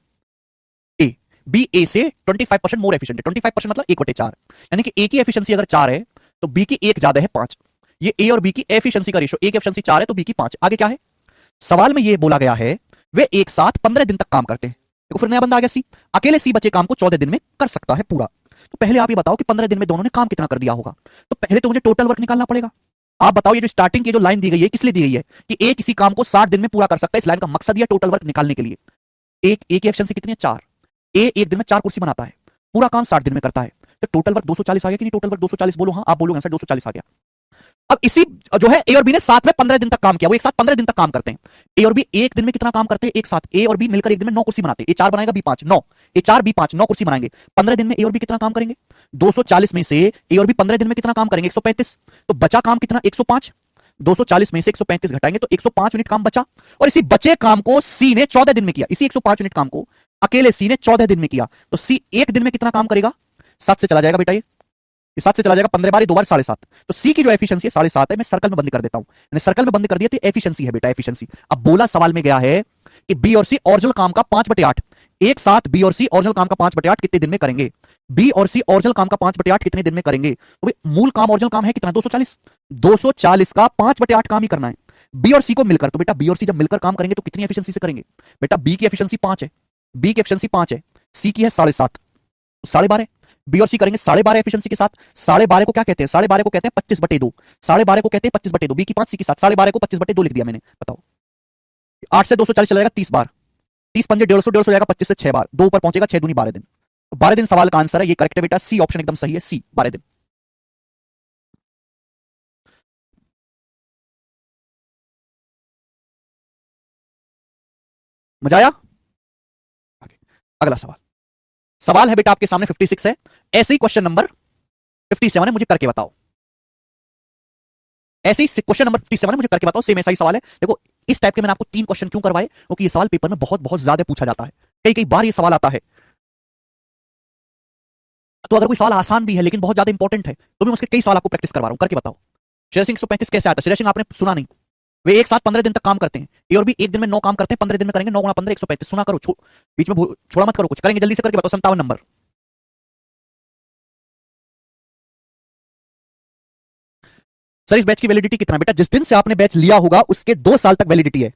A: A. B A से 25% मोर एफिशिएंट है। 25% मतलब 1/4, यानी कि ए की एफिशिएंसी अगर 4 है तो बी की 1 ज्यादा है 5। ये ए और बी की एफिशिएंसी का रेशियो, ए की एफिशिएंसी 4 है तो बी की 5। आगे क्या है सवाल में? ये बोला गया है वे एक साथ 15 दिन तक काम करते हैं। देखो फिर नया बंदा आ गया सी। अकेले सी बचे काम को 14 दिन में कर सकता है पूरा। तो पहले आप ये बताओ कि 15 दिन में दोनों ने काम कितना कर दिया होगा। तो पहले तो मुझे टोटल वर्क निकालना पड़ेगा। आप बताओ ये जो स्टार्टिंग की जो लाइन दी गई है किस लिए दी गई है? कि ए किसी काम को 60 दिन में पूरा कर सकता है। इस लाइन का मकसद यह टोटल वर्क निकालने के लिए। एक ए की एफिशिएंसी कितनी है? 4। ए एक दिन में 4 कुर्सी बनाता है, पूरा काम 60 दिन में करता है, तो टोटल वर्क 240 आ गया कि नहीं? टोटल वर्क 240 बोलो हाँ, आप बोलोगे आंसर 240 आ गया। अब इसी जो है ए और बी ने साथ में 15 दिन तक काम किया, वो एक साथ 15 दिन तक काम करते हैं। ए और बी एक दिन में कितना काम करते हैं? एक साथ ए और बी मिलकर एक दिन में 9 कुर्सी बनाते हैं। ए 4 बनाएगा, बी 5, 9। ए 4 बी 5, 9 कुर्सी बनाएंगे। 15 दिन में ए और बी कितना काम करेंगे? 240 में से ए और बी 15 दिन में कितना काम करेंगे? 135। तो बचा काम कितना? 105। 240 में से 135 घटाएंगे तो 105 यूनिट काम बचा। और इसी बचे काम को सी ने 14 दिन में किया। इसी 105 यूनिट काम को अकेले सी ने 14 दिन में किया। तो सी एक दिन में कितना काम करेगा? 7 से चला जाएगा बेटा, ये 7 से चला जाएगा, 15 बार 2 बार 7.5। तो सी की जो एफिशिएंसी है 7.5 है। मैं सर्कल में बंद कर देता हूं, मैंने सर्कल में बंद कर दिया तो एफिशिएंसी है बेटा, एफिशिएंसी। अब बोला सवाल में गया है कि बी और सी ओरिजिनल काम का 5/8 एक साथ, बी और सी ओरिजिनल काम का 5/8 कितने दिन में करेंगे? बी और सी ओरिजिनल काम का 5/8 कितने दिन में करेंगे? तो भाई मूल काम ओरिजिनल काम है कितना? 240। 240 का 5/8 काम ही करना है बी और सी को मिलकर। तो बेटा बी और सी जब मिलकर काम करेंगे तो कितनी एफिशिएंसी से करेंगे? बेटा बी की एफिशिएंसी 5 है, बी की एफिशिएंसी 5 है, सी की है 7.5, 12.5। बी और सी करेंगे 12.5 एफिशिएंसी के साथ। 12.5 को क्या कहते हैं? 12.5 को कहते हैं 25/2। 12.5 को कहते हैं 25/2। बी की 5, सी की 7, 12.5 को 25/2 लिख दिया मैंने। बताओ 8 से 240 चला जाएगा 30 बार, 30 पंजे 150, 150 हो जाएगा 25 से 6 बार, 2 ऊपर पहुंचेगा, 6 दूनी 12 दिन। 12 दिन सवाल का आंसर है, ये करेक्ट है बेटा, सी ऑप्शन एकदम सही है, सी 12 दिन। मजा आया? अगला सवाल, सवाल है बेटा आपके सामने 56 है, ऐसे ही क्वेश्चन नंबर 57 है, मुझे करके बताओ। ऐसे ही क्वेश्चन नंबर 57 है, मुझे करके बताओ। सेम ऐसा ही सवाल है। देखो इस टाइप के मैंने आपको 3 क्वेश्चन क्यों करवाए, क्योंकि ये सवाल पेपर में बहुत बहुत ज्यादा पूछा जाता है, कई कई बार ये सवाल आता है। तो अगर कोई सवाल आसान भी है लेकिन बहुत ज्यादा इंपॉर्टेंट है, तो मैं उसके कई सवाल आपको प्रैक्टिस करवा रहा हूं, करके बताओ। शेर सिंह 135 कैसे आता है? शेर सिंह आपने सुना नहीं? वे एक साथ 15 दिन तक काम करते हैं। ए और बी एक दिन में 9 काम करते हैं, 15 दिन में करेंगे। 9 गुणा 15 135। सुना करो, बीच में छोड़ा मत करो कुछ, करेंगे जल्दी से, करके बताओ। 57 नंबर। सर इस बैच की वैलिडिटी कितना? बेटा जिस दिन से आपने बैच लिया होगा उसके 2 साल तक वैलिडिटी है।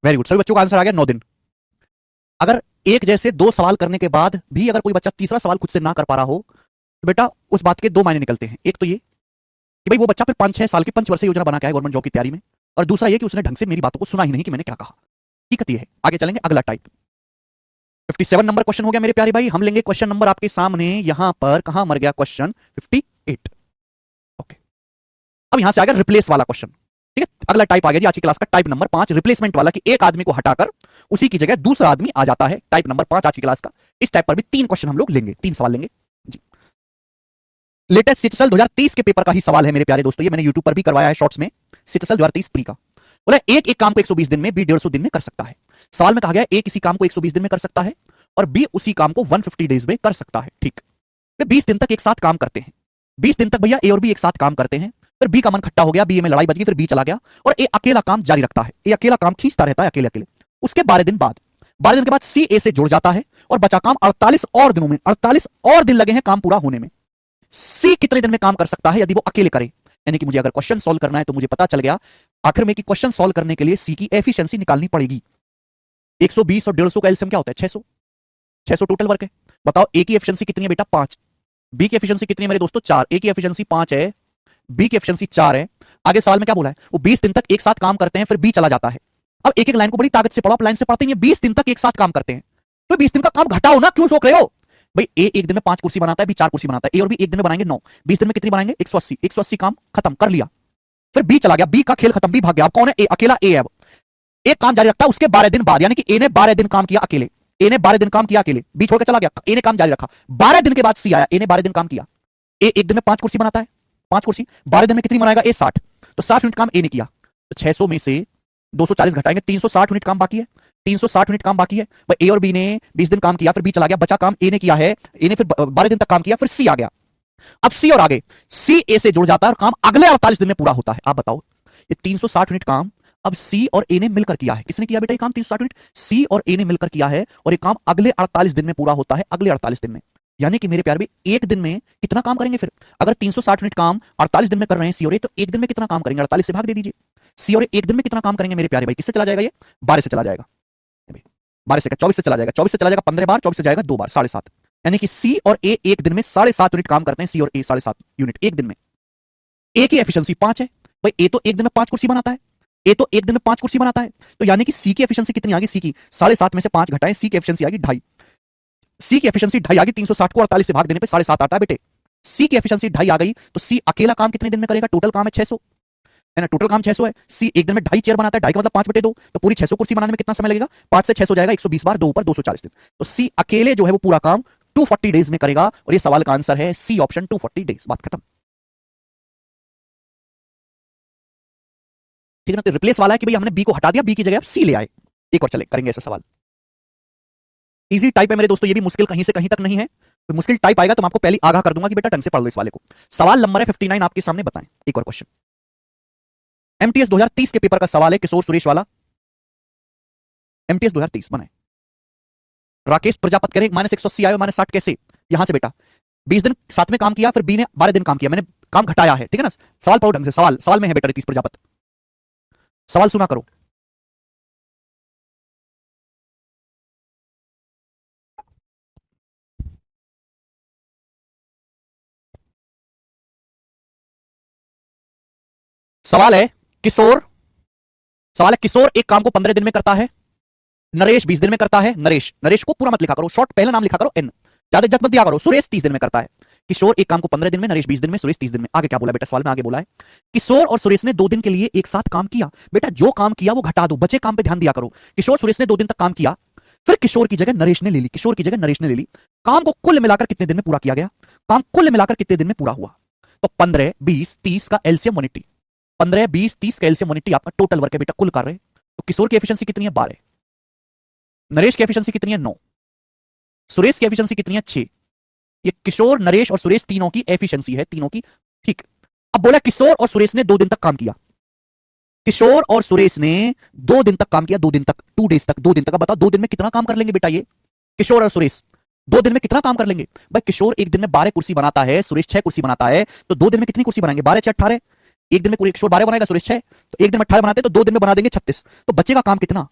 A: वेरी गुड, सभी बच्चों का आंसर आ गया 9 दिन। अगर एक जैसे 2 सवाल करने के बाद भी अगर कोई बच्चा तीसरा सवाल खुद से ना कर पा रहा हो, तो बेटा उस बात के 2 मायने निकलते हैं। एक तो ये कि भाई वो बच्चा फिर 5-6 साल की पंचवर्षीय योजना बना के आए गवर्नमेंट जॉब की तैयारी में, और दूसरा ये कि उसने ढंग से मेरी बातों को सुना ही नहीं कि मैंने क्या कहा। हकीकत ये है। आगे चलेंगे, अगला टाइप। 57 नंबर क्वेश्चन हो गया मेरे प्यारे भाई। हम लेंगे क्वेश्चन नंबर आपके सामने यहां पर, कहां मर गया क्वेश्चन 58। ओके, अब यहां से आ गया रिप्लेस वाला क्वेश्चन। ठीक है, अगला टाइप आ गया जी आज की क्लास का, टाइप नंबर 5, रिप्लेसमेंट वाला, कि एक आदमी को हटाकर उसी की जगह दूसरा आदमी आ जाता है। टाइप नंबर 5 आज की क्लास का। इस टाइप पर भी 3 क्वेश्चन हम लोग लेंगे, 3 सवाल लेंगे जी। लेटेस्ट सिचसल 2030 के पेपर का ही सवाल है मेरे प्यारे दोस्तों। ये मैंने यूट्यूब पर भी करवाया है शॉर्ट्स में, सिचसल 2030 प्री का। बोला एक एक काम को 120 दिन में, बी 150 दिन में कर सकता है। सवाल में कहा गया ए किसी काम को 120 दिन में कर सकता है और बी उसी काम को 150 डेज में कर सकता है। ठीक, वे 20 दिन तक एक साथ काम करते हैं। 20 दिन तक भैया ए और बी एक साथ काम करते हैं। फिर बी का मन खट्टा हो गया, बी में लड़ाई बच गई, फिर बी चला गया और ए अकेला काम जारी रखता है। ए अकेला काम खींचता रहता है अकेले अकेले। उसके 12 दिन बाद, 12 दिन के बाद सी ए से जुड़ जाता है और बचा काम 48 और दिनों में, 48 और दिन लगे हैं काम पूरा होने में। सी कितने दिन में काम कर सकता है यदि वो अकेले करे? यानी कि मुझे अगर क्वेश्चन सॉल्व करना है तो मुझे पता चल गया आखिर में कि क्वेश्चन सॉल्व करने के लिए सी की एफिशिएंसी निकालनी पड़ेगी। 120 और 150 का एलसीएम क्या होता है? 600। 600 टोटल वर्क है। बताओ ए की एफिशिएंसी कितनी है बेटा? 5। बी की एफिशिएंसी कितनी है मेरे दोस्तों? 4। ए की एफिशिएंसी 5 है, बी की एफिशिएंसी 4 है। आगे सवाल में क्या बोला है? वो 20 दिन तक एक साथ काम करते हैं, फिर बी चला जाता है। अब एक एक लाइन को बड़ी ताकत से पढ़ो, आप लाइन से पढ़ते हैं 20 दिन तक एक साथ काम करते हैं, तो 20 दिन का काम घटाओ ना, क्यों सोच रहे हो भाई? ए एक दिन में 5 कुर्सी बनाता है, बी 4 कुर्सी बनाता है। ए और बी एक दिन में बनाएंगे 9, 20 दिन में कितनी बनाएंगे? 180। 180 काम खत्म कर लिया, फिर बी चला गया, बी का खेल खत्म, बी भाग गया। अब कौन है? ए, अकेला ए है। अब एक काम जारी रखता है उसके 12 दिन बाद, यानी कि ए ने 12 दिन काम किया अकेले, ए ने 12 दिन काम किया अकेले, बी छोड़कर चला गया, ए ने काम जारी रखा। 12 दिन के बाद सी आया, ए ने 12 दिन काम किया। ए एक दिन में 5 कुर्सी बनाता है, 5 कुर्सी 12 दिन में कितनी बनाएगा? ए 60। तो 60 यूनिट काम ए ने किया, तो 600 में से 240 घटाएंगे, 360 यूनिट काम बाकी है। 360 यूनिट काम बाकी है भाई। ए और बी ने 20 दिन काम किया, फिर बी चला गया, बचा काम ए ने किया है, ए ने फिर 12 दिन तक काम किया, फिर सी आ गया। अब सी और आगे सी ए से जुड़ जाता है और काम अगले 48 दिन में पूरा होता है। आप बताओ ये 360 यूनिट काम अब सी और ए ने मिलकर किया है। किसने किया बेटा ये काम? 360 यूनिट सी और ए ने मिलकर किया है, और ये काम अगले 48 दिन में पूरा होता है, अगले 48 दिन में। यानी कि मेरे प्यारे भाई एक दिन में कितना काम करेंगे फिर? अगर 360 यूनिट काम 48 दिन में कर रहे हैं सी और ए, तो एक दिन में कितना काम करेंगे? 48 से भाग दे दीजिए। सी और ए एक दिन में कितना काम करेंगे मेरे प्यारे भाई? किससे चला जाएगा ये? 12 से चला जाएगा, 12 से 24 से चला जाएगा, 24 से चला जाएगा 15 बार, 24 से जाएगा 2 बार, 7.5। यानी कि सी और ए एक दिन में 7.5 यूनिट काम करते हैं। सी और ए 7.5 यूनिट एक दिन में। ए की एफिशिएंसी 5 है भाई। ए तो एक दिन में 5 कुर्सी बनाता है, ए तो एक दिन में 5 कुर्सी बनाता है, तो यानी कि सी की एफिशिएंसी कितनी आ गई? सी की 7.5 में से 5 घटाएं, सी की एफिशिएंसी आ गई 2.5। सी की एफिशिएंसी 2.5 आ गई, 360 को 48 से भाग देने पे 7.5 आता है बेटे। सी की एफिशिएंसी 2.5 आ गई, तो सी अकेला काम कितने दिन में करेगा? टोटल काम है 600, है ना? टोटल काम 600 है। सी एक दिन में 2.5 चेयर बनाता है, 2.5 का मतलब 5/2, तो पूरी 600 कुर्सी बनाने में कितना समय लगेगा? 5 से 600 जाएगा 120 बार, 2 ऊपर 240 दिन। तो सी अकेले जो है वो पूरा काम 240 डेज में करेगा, और ये सवाल का आंसर है सी ऑप्शन 240 डेज। बात खत्म। ठीक है ना। तो रिप्लेस वाला है कि भाई हमने बी को हटा दिया, बी की जगह सी ले आए। एक और चले करेंगे ऐसा सवाल। इजी टाइप है मेरे दोस्तों, ये भी मुश्किल कहीं से कहीं तक नहीं है। तो मुश्किल टाइप आएगा तो मैं आपको पहले आगाह कर दूंगा कि बेटा ढंग से पढ़ लो इस वाले को। सवाल नंबर है 59 आपके सामने, बताएं एक और क्वेश्चन। एमटीएस 2030 के पेपर का सवाल है, किशोर सुरेश वाला। एमटीएस 2030 बनाए। राकेश प्रजापत कह रहे -180 आयो -60 कैसे? यहां से बेटा 20 दिन साथ में काम किया, फिर बी ने 12 दिन काम किया, मैंने काम घटाया है, ठीक है ना। सवाल पढ़ो ढंग से, सवाल सवाल में है बेटा रितीश प्रजापत, सवाल सुना करो। सवाल है किशोर, सवाल है किशोर एक काम को 15 दिन में करता है, नरेश 20 दिन में करता है। नरेश, नरेश को पूरा मत लिखा करो, शॉर्ट पहला नाम लिखा करो एन, ज्यादा इज्जत मत दिया करो। सुरेश 30 दिन में करता है। किशोर एक काम को 15 दिन में, नरेश 20 दिन में, सुरेश 30 दिन में। आगे क्या बोला बेटा सवाल में? आगे बोला है किशोर और सुरेश ने 2 दिन के लिए एक साथ काम किया। बेटा जो काम किया वो घटा दो, बचे काम पे ध्यान दिया करो। किशोर सुरेश ने 2 दिन तक काम किया, फिर किशोर की जगह नरेश ने ले ली, किशोर की जगह नरेश ने ले ली। काम को कुल मिलाकर कितने दिन में पूरा किया गया? काम कुल मिलाकर कितने दिन में पूरा हुआ? तो 15 20 30 का एलसीएम 180, 15 20 30 का एलसीएम 180 आपका टोटल वर्क है बेटा, कुल कार्य। तो किशोर की एफिशिएंसी कितनी है? 12। नरेश की एफिशिएंसी कितनी है? 9। सुरेश की एफिशिएंसी कितनी है? 6। ये किशोर नरेश और सुरेश तीनों की एफिशिएंसी है, तीनों की, ठीक। अब बोला किशोर और सुरेश ने 2 दिन तक काम किया। किशोर और सुरेश ने 2 दिन तक काम किया, 2 दिन तक, 2 डेज तक, 2 दिन तक। अब बताओ 2 दिन में कितना काम कर लेंगे बेटा ये किशोर और सुरेश? 2 दिन में कितना काम कर लेंगे भाई? किशोर एक दिन में 12 कुर्सी बनाता है, सुरेश 6 कुर्सी बनाता है, तो 2 दिन में कितनी कुर्सी बनाएंगे? 12 6 18। एक दिन में किशोर 12 बनाएगा, सुरेश 6, तो एक दिन में 18 बनाते हैं, तो 2 दिन में बना देंगे 36। तो बचेगा काम कितना?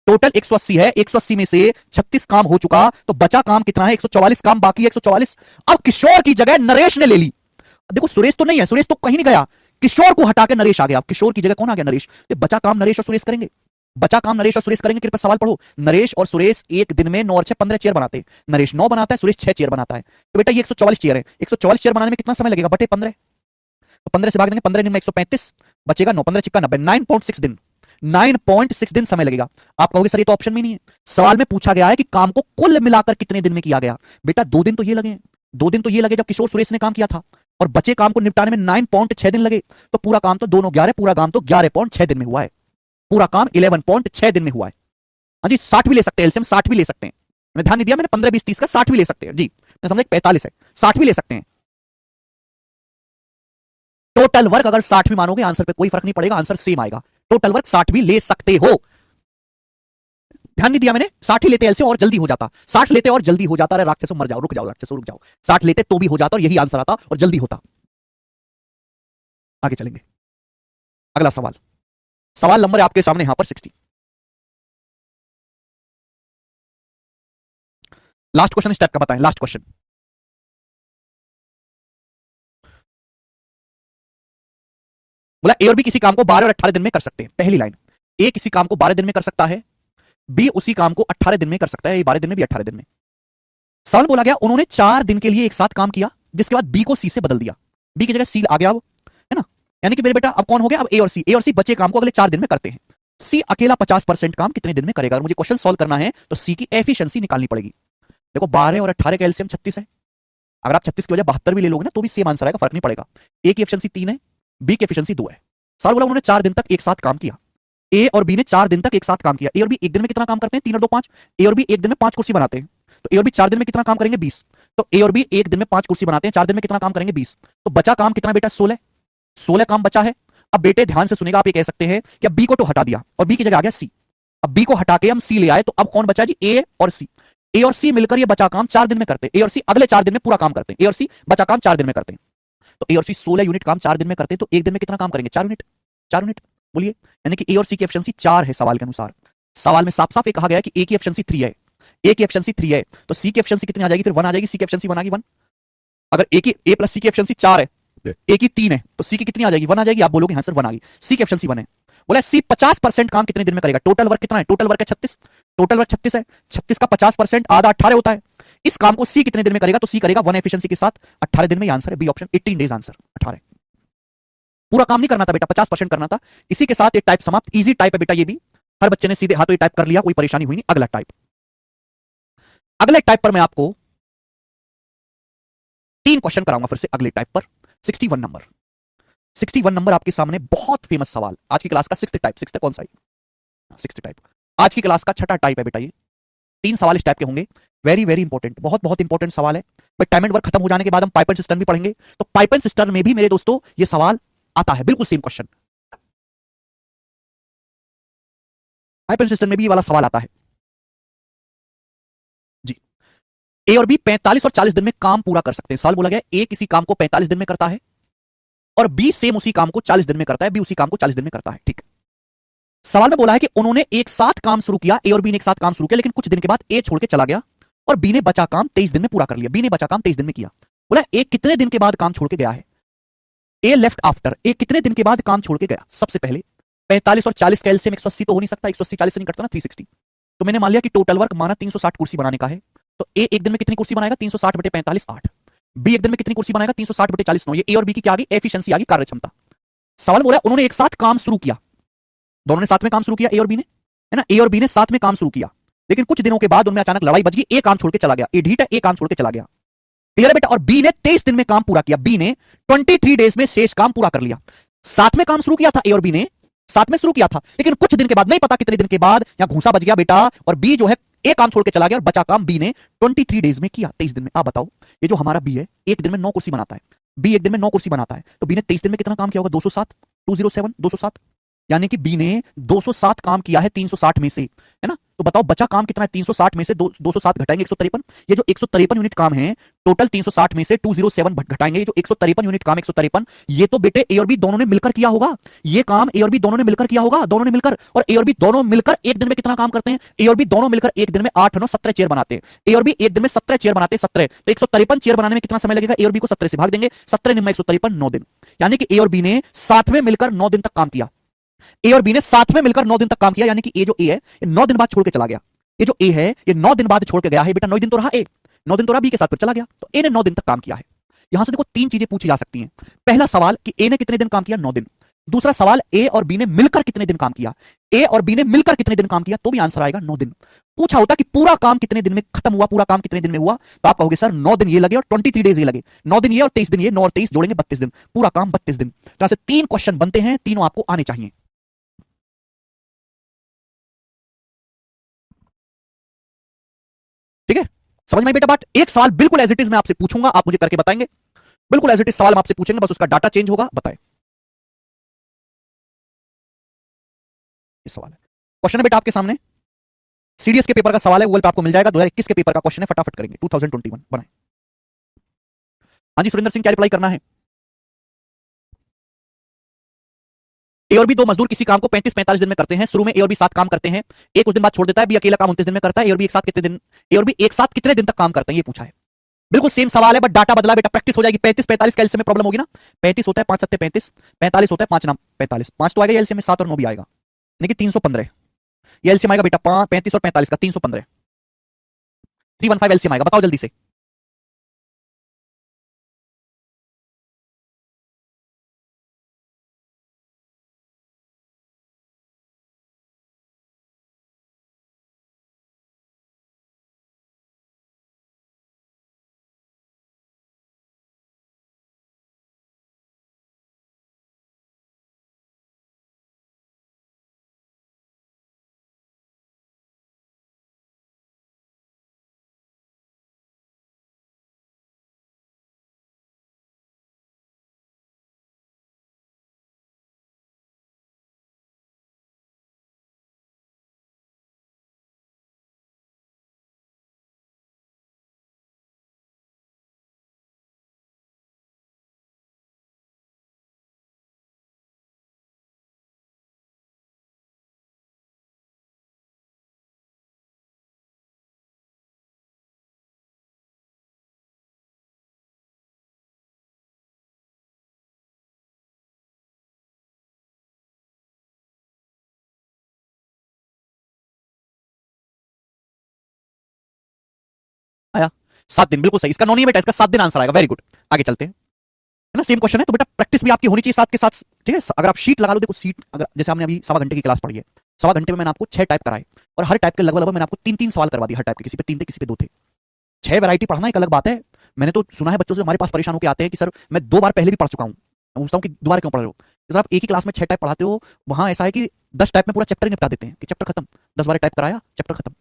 A: टोटल 180 है, 180 में से 36 काम हो चुका, तो बचा काम कितना है? 144 काम बाकी है, 144। अब किशोर की जगह नरेश ने ले ली। देखो सुरेश तो नहीं है, सुरेश तो कहीं नहीं गया, किशोर को हटा के नरेश आ गया। अब किशोर की जगह कौन आ गया? नरेश। तो बचा काम नरेश और सुरेश करेंगे, बचा काम नरेश और सुरेश करेंगे। कृपया सवाल पढ़ो। नरेश और सुरेश एक दिन में 9 और 6 15 चेयर बनाते हैं। नरेश 9 बनाता है, सुरेश 6 चेयर बनाता है। तो बेटा ये 144 चेयर है, 144 चेयर बनाने में कितना समय लगेगा? बटे 15, तो 15 से भाग देंगे, 15 दिन में 135 बचेगा, 9 15 चिक्का 90, 9.6 दिन, 9.6 दिन समय लगेगा। आप कहोगे सर ये तो ऑप्शन में नहीं है। सवाल में पूछा गया है कि काम को कुल मिलाकर कितने दिन में किया गया। बेटा 2 दिन तो ये लगे, 2 दिन तो ये लगे जब किशोर सुरेश ने काम किया था, और बचे काम को निपटाने में 9.6 दिन लगे। तो पूरा काम तो दोनों 11, पूरा काम तो 11.6 दिन में हुआ है, पूरा काम 11.6 दिन में हुआ है। हाँ जी 60 भी ले सकते हैं, एलसीएम 60 भी ले सकते हैं। मैंने ध्यान नहीं दिया, मैंने 15 20 30 का 60 भी ले सकते हैं जी, मैं समझा 45 है, 60 भी ले सकते हैं। टोटल वर्क अगर 60 भी मानोगे आंसर पे कोई फर्क नहीं पड़ेगा, आंसर सेम आएगा। टोटल वर्क 60 भी ले सकते हो। ध्यान नहीं दिया मैंने, 60 ही लेते एलसीएम और जल्दी हो जाता, 60 लेते और जल्दी हो जाता। अरे राक्षसो मर जाओ, रुक जाओ राक्षसो रुक जाओ, 60 लेते तो भी हो जाता और यही आंसर आता और जल्दी होता। आगे चलेंगे, अगला सवाल, सवाल नंबर है आपके सामने यहां पर 60। लास्ट क्वेश्चन इस टाइप का बताएं, लास्ट क्वेश्चन। बोला ए और बी किसी काम को 12 और 18 दिन में कर सकते हैं। पहली लाइन, ए किसी काम को 12 दिन में कर सकता है, बी उसी काम को 18 दिन में कर सकता है, 12 दिन में भी 18 दिन में। सवाल बोला गया उन्होंने 4 दिन के लिए एक साथ काम किया, जिसके बाद बी को सी से बदल दिया, बी की जगह सी आ गया अब, है ना। यानी कि मेरे बेटा अब कौन हो गया? अब ए और सी बचे काम को अगले 4 दिन में करते हैं। सी अकेला 50% काम कितने दिन में करेगा? अगर मुझे क्वेश्चन सॉल्व करना है तो सी की एफिशिएंसी निकालनी पड़ेगी। देखो 12 और 18 का एलसीएम 36 है, अगर आप 36 की वजह 72 भी ले लोगे ना तो भी सेम आंसर आएगा, फर्क नहीं पड़ेगा। ए की एफिशिएंसी 3 है, बी की एफिशिएंसी 2 है। सवाल बोला उन्होंने 4 दिन तक एक साथ काम किया, ए और बी ने 4 दिन तक एक साथ काम किया। ए और बी एक दिन में कितना काम करते हैं? 3 और 2 5। ए और बी एक दिन में 5 कुर्सी बनाते हैं, तो ए और बी 4 दिन में कितना काम करेंगे? 20। तो ए और बी एक दिन में 5 कुर्सी बनाते हैं, 4 दिन में कितना काम करेंगे? 20। तो बचा काम कितना बेटा? 16, 16 काम बचा है। अब बेटे ध्यान से सुनेगा, आप ये कह सकते हैं कि अब बी को तो हटा दिया और बी की जगह आ गया सी। अब बी को हटा के हम सी ले आए, तो अब कौन बचा जी? ए और सी। ए और सी मिलकर ये बचा काम 4 दिन में करते हैं, ए और सी अगले 4 दिन में पूरा काम करते हैं, ए और सी बचा काम 4 दिन में करते हैं। तो ए और सी 16 यूनिट काम 4 दिन में करते हैं, तो एक दिन में कितना काम करेंगे? 4 यूनिट, 4 यूनिट बोलिए। यानी कि ए और सी की एफिशिएंसी 4 है सवाल के अनुसार। सवाल में साफ साफ ये कहा गया है कि ए की एफिशिएंसी 3 है, ए की एफिशिएंसी 3 है, तो सी की एफिशिएंसी कितनी आ जाएगी? फिर 1 आ जाएगी, सी की एफिशिएंसी 1 आ गई 1। अगर ए प्लस सी की एफिशिएंसी 4 है, ए की 3 है, तो सी की कितनी आ जाएगी? 1 आ जाएगी। आप बोलोगे हाँ सर 1 आ गई, सी की एफिशिएंसी 1 है। बोला सी 50% काम कितने दिन में करेगा? टोटल वर्क कितना है? टोटल वर्क है 36, टोटल वर्क 36 है, 36 का 50% आधा 18 होता है। इस काम को सी कितने दिन में करेगा? तो सी करेगा 1 एफिशिएंसी के साथ 18 दिन में। आंसर है बी ऑप्शन, 18 डेज आंसर 18। पूरा काम नहीं करना था बेटा, 50% करना था। इसी के साथ ये टाइप समाप्त। इजी टाइप है बेटा ये भी, हर बच्चे ने सीधे हाथों ये टाइप कर लिया, कोई परेशानी हुई नहीं। अगला टाइप, अगले टाइप पर मैं आपको 3 क्वेश्चन कराऊंगा फिर से अगले टाइप पर। 61 नंबर, 61 नंबर आपके सामने, बहुत फेमस सवाल, आज की क्लास का सिक्स्थ टाइप। सिक्स्थ कौन सा है? सिक्स्थ टाइप आज की क्लास का छठा टाइप है बेटा। ये 3 सवाल इस टाइप के होंगे, वेरी वेरी इंपॉर्टेंट, बहुत बहुत इंपॉर्टेंट सवाल है। बट टाइम एंड वर्क खत्म हो जाने के बाद हम पाइप एंड सिस्टम भी पढ़ेंगे, तो पाइप एंड सिस्टम में भी मेरे दोस्तों ये सवाल आता है, बिल्कुल same question. Pipe and system में भी ये वाला सवाल आता है जी। ए और बी 45 और 40 दिन में काम पूरा कर सकते हैं। सवाल बोला गया ए किसी काम को 45 दिन में करता है और बी सेम उसी काम को 40 दिन में करता है, बी उसी काम को 40 दिन में करता है, ठीक। सवाल में बोला है कि उन्होंने एक साथ काम शुरू किया, ए और बी ने एक साथ काम शुरू किया, लेकिन कुछ दिन के बाद ए छोड़ के चला गया और बी ने बचा काम 23 दिन में पूरा कर लिया। बी ने बचा काम 23 दिन में किया। बोला ए कितने दिन के बाद काम छोड़ के गया है? ए लेफ्ट आफ्टर, ए कितने दिन के बाद काम छोड़ के गया? सबसे पहले 45 और 40 का एलसीएम 180 तो हो नहीं सकता, 180 40 से नहीं कटता ना, 360। तो मैंने मान लिया कि टोटल वर्क माना 360 कुर्सी बनाने का है, तो ए एक दिन में कितनी कुर्सी बनाएगा? 360 बटे 45 8। बी एक दिन में कितनी कुर्सी बनाएगा? 360 बटे 40 9। ये ए और बी की क्या आ गई? एफिशिएंसी आ गई, कार्य क्षमता। सवाल बोला उन्होंने एक साथ काम शुरू किया, दोनों ने साथ में काम शुरू किया, ए और बी ने, है ना, ए और बी ने साथ में काम शुरू किया, लेकिन कुछ दिनों के बाद उनमें अचानक लड़ाई बच गई, ए काम छोड़ के चला गया, ए ढीठ है, ए काम छोड़ के चला गया, क्लियर है बेटा। और बी ने 23 दिन में काम पूरा किया, बी ने 23 डेज में शेष काम पूरा कर लिया। साथ में काम शुरू किया था ए और बी ने, साथ में शुरू किया था, लेकिन कुछ दिन के बाद, नहीं पता कितने दिन के बाद, यहां घूसा बच गया बेटा, और बी जो है ए काम छोड़ के चला गया और बचा काम बी ने 23 डेज में किया, 23 दिन में। आप बताओ, ये जो हमारा बी है एक दिन में 9 कुर्सी बनाता है, बी एक दिन में 9 कुर्सी बनाता है, तो बी ने 23 दिन में कितना काम किया होगा? 207, 207, 207, यानी कि बी ने 207 काम किया है 360 में से, है ना। तो बताओ बचा काम कितना है? 360 में से 207 घटाएंगे 153, ये जो 153 यूनिट काम है टोटल 360 में से 207 घटाएंगे, ये जो 153 यूनिट काम 153, ये तो बेटे ए और बी दोनों ने मिलकर किया होगा, ये काम ए और बी दोनों ने मिलकर किया होगा, दोनों ने मिलकर। और ए और बी दोनों मिलकर एक दिन में कितना काम करते हैं? ए और बी दोनों मिलकर एक दिन में 8 9 17 चेयर बनाते हैं, ए और बी एक दिन में 17 चेयर बनाते हैं, 17, तो 153 चेयर बनाने में कितना समय लगेगा? ए और बी को 17 से भाग देंगे, 17 निम्न 153, 9 दिन, यानी कि ए और बी ने साथ में मिलकर 9 दिन तक काम किया। ए और बी ने साथ में मिलकर 9 दिन तक काम किया, यानी कि ए जो ए है ये 9 दिन बाद छोड़ के चला गया, ये जो ए है ये 9 दिन बाद छोड़ के गया है बेटा। 9 दिन तो रहा ए, 9 दिन तो रहा, बी के साथ फिर चला गया, तो ए ने 9 दिन तक काम किया है। यहां से देखो 3 चीजें पूछी जा सकती हैं। पहला सवाल कि ए ने कितने दिन काम किया? 9 दिन। दूसरा सवाल ए और बी ने मिलकर कितने दिन काम किया? ए और बी ने मिलकर कितने दिन काम किया? तो भी आंसर आएगा 9 दिन। पूछा होता कि पूरा काम कितने दिन में खत्म हुआ, पूरा काम कितने दिन में हुआ, तो आप कहोगे सर 9 दिन ये लगे और 23 डेज ये लगे, 9 दिन ये और 23 दिन ये, 9 और 23 जोड़ेंगे 32 दिन, पूरा काम 32 दिन। तो यहां से 3 क्वेश्चन बनते हैं, तीनों आपको आने चाहिए। ठीक है, समझ में आई बेटा बात? एक सवाल बिल्कुल एज इट इज मैं आपसे पूछूंगा, आप मुझे करके बताएंगे, बिल्कुल एज इट इज सवाल हम आपसे पूछेंगे, बस उसका डाटा चेंज होगा। बताएं, ये सवाल है, क्वेश्चन है बेटा आपके सामने, सीडीएस के पेपर का सवाल है, गूगल पे आपको मिल जाएगा, 2021 के पेपर का क्वेश्चन है, फटाफट करेंगे। 2021 बनाए। हाँ जी सुरेंद्र सिंह, क्या रिप्लाई करना है? ए और बी दो मजदूर किसी काम को 35-45 दिन में करते हैं। शुरू में ए और बी साथ काम करते हैं, एक कुछ दिन बाद छोड़ देता है, बी अकेला काम 29 दिन में करता है। ए और बी एक साथ कितने दिन, ए और बी एक साथ कितने दिन तक काम करते हैं, ये पूछा है। बिल्कुल सेम सवाल है, बट डाटा बदला बेटा, प्रैक्टिस हो जाएगी। 35-45 का एलसीएम में प्रॉब्लम होगी ना, 35 होता है 5 7 35, 45 होता है 5 नाम 45, 5 तो आएगा एलसीएम में, 7 और 9 भी आएगा, यानी कि 315। ये एलसीएम आएगा बेटा 35 और 45 का 315, 315 एलसीएम आएगा। बताओ जल्दी से। आया 7 दिन, बिल्कुल सही, इसका 9 नहीं है बेटा, इसका 7 दिन आंसर आएगा। वेरी गुड, आगे चलते हैं, है ना, सेम क्वेश्चन है, तो बेटा प्रैक्टिस भी आपकी होनी चाहिए साथ के साथ। ठीक है, अगर आप शीट लगा लो, देखो सीट, अगर जैसे हमने अभी सवा घंटे की क्लास पढ़ी है, सवा घंटे में मैंने आपको 6 टाइप कराए, और हर टाइप के लगभग लगभग मैंने आपको 3-3 सवाल करवा दिए, हर टाइप के, किसी पे 3 थे किसी पे 2 थे। 6 वैरायटी पढ़ना एक अलग बात है। मैंने तो सुना है बच्चों से हमारे पास परेशान होकर आते हैं कि सर मैं 2 बार पहले भी पढ़ चुका हूं, मैं पूछता हूँ कि दोबारा क्यों पढ़ रहे हो? सर आप एक ही क्लास में 6 टाइप पढ़ाते हो, वहां ऐसा है कि 10 टाइप में पूरा चैप्टर ही निपटा देते हैं कि चैप्टर खत्म, 10 बार टाइप कराया चैप्टर खत्म।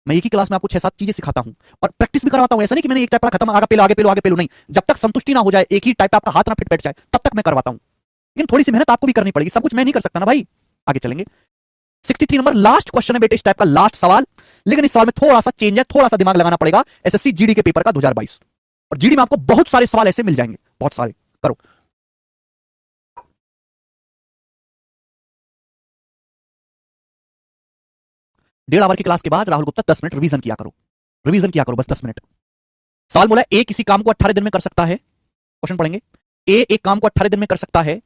A: मैं एक ही क्लास में आपको 6-7 चीजें सिखाता हूं और प्रैक्टिस भी करवाता हूं। ऐसा नहीं कि मैंने एक टाइप पढ़ा खत्म, आगे पेलो आगे पेलो आगे पेलो, नहीं। जब तक संतुष्टि ना हो जाए, एक ही टाइप आपका हाथ ना फिट बैठ जाए, तब तक मैं करवाता हूं। लेकिन थोड़ी सी मेहनत आपको भी करनी पड़ेगी, सब कुछ मैं नहीं कर सकता ना भाई। आगे चलेंगे। 63 नंबर लास्ट क्वेश्चन है बेटे, इस टाइप का लास्ट सवाल, लेकिन इस सवाल में थोड़ा सा चेंज है, थोड़ा सा दिमाग लगाना पड़ेगा। एसएससी जीडी के पेपर का 2022, और जीडी में आपको बहुत सारे सवाल ऐसे मिल जाएंगे, बहुत सारे। करो। 1.5 आवर की क्लास के बाद राहुल गुप्ता 10 मिनट रिवीजन किया करो, रिवीजन किया करो बस 10 मिनट। सवाल बोला ए किसी काम को 18 दिन में कर सकता है, क्वेश्चन पढ़ेंगे। ए एक काम को 18 दिन में कर सकता है,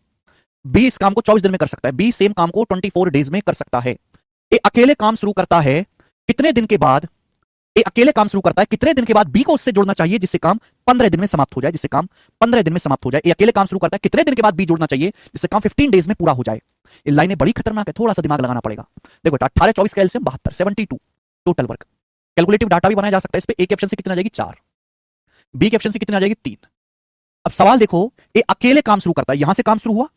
A: बी इस काम को 24 दिन में कर सकता है, बी सेम काम को 24 डेज में कर सकता है। ए अकेले काम शुरू करता है, कितने दिन के बाद, ए अकेले काम शुरू करता है, कितने दिन के बाद बी को उससे जोड़ना चाहिए जिससे काम 15 दिन में समाप्त हो जाए, जिससे काम 15 दिन में समाप्त हो जाए। ए अकेले काम शुरू करता है, कितने दिन के बाद बी जोड़ना चाहिए जिससे काम 15 डेज में पूरा हो जाए। ये लाइनें बड़ी खतरनाक है, थोड़ा सा दिमाग लगाना पड़ेगा। देखो बेटा 18 24 का LCM 72, 72 total work. Calculative data भी बनाया जा सकता है इस पे। ए के ऑप्शन से कितनी आ जाएगी 4, बी के ऑप्शन से कितनी आ जाएगी 3। अब सवाल देखो, ए अकेले काम शुरू करता है, यहां से काम शुरू हुआ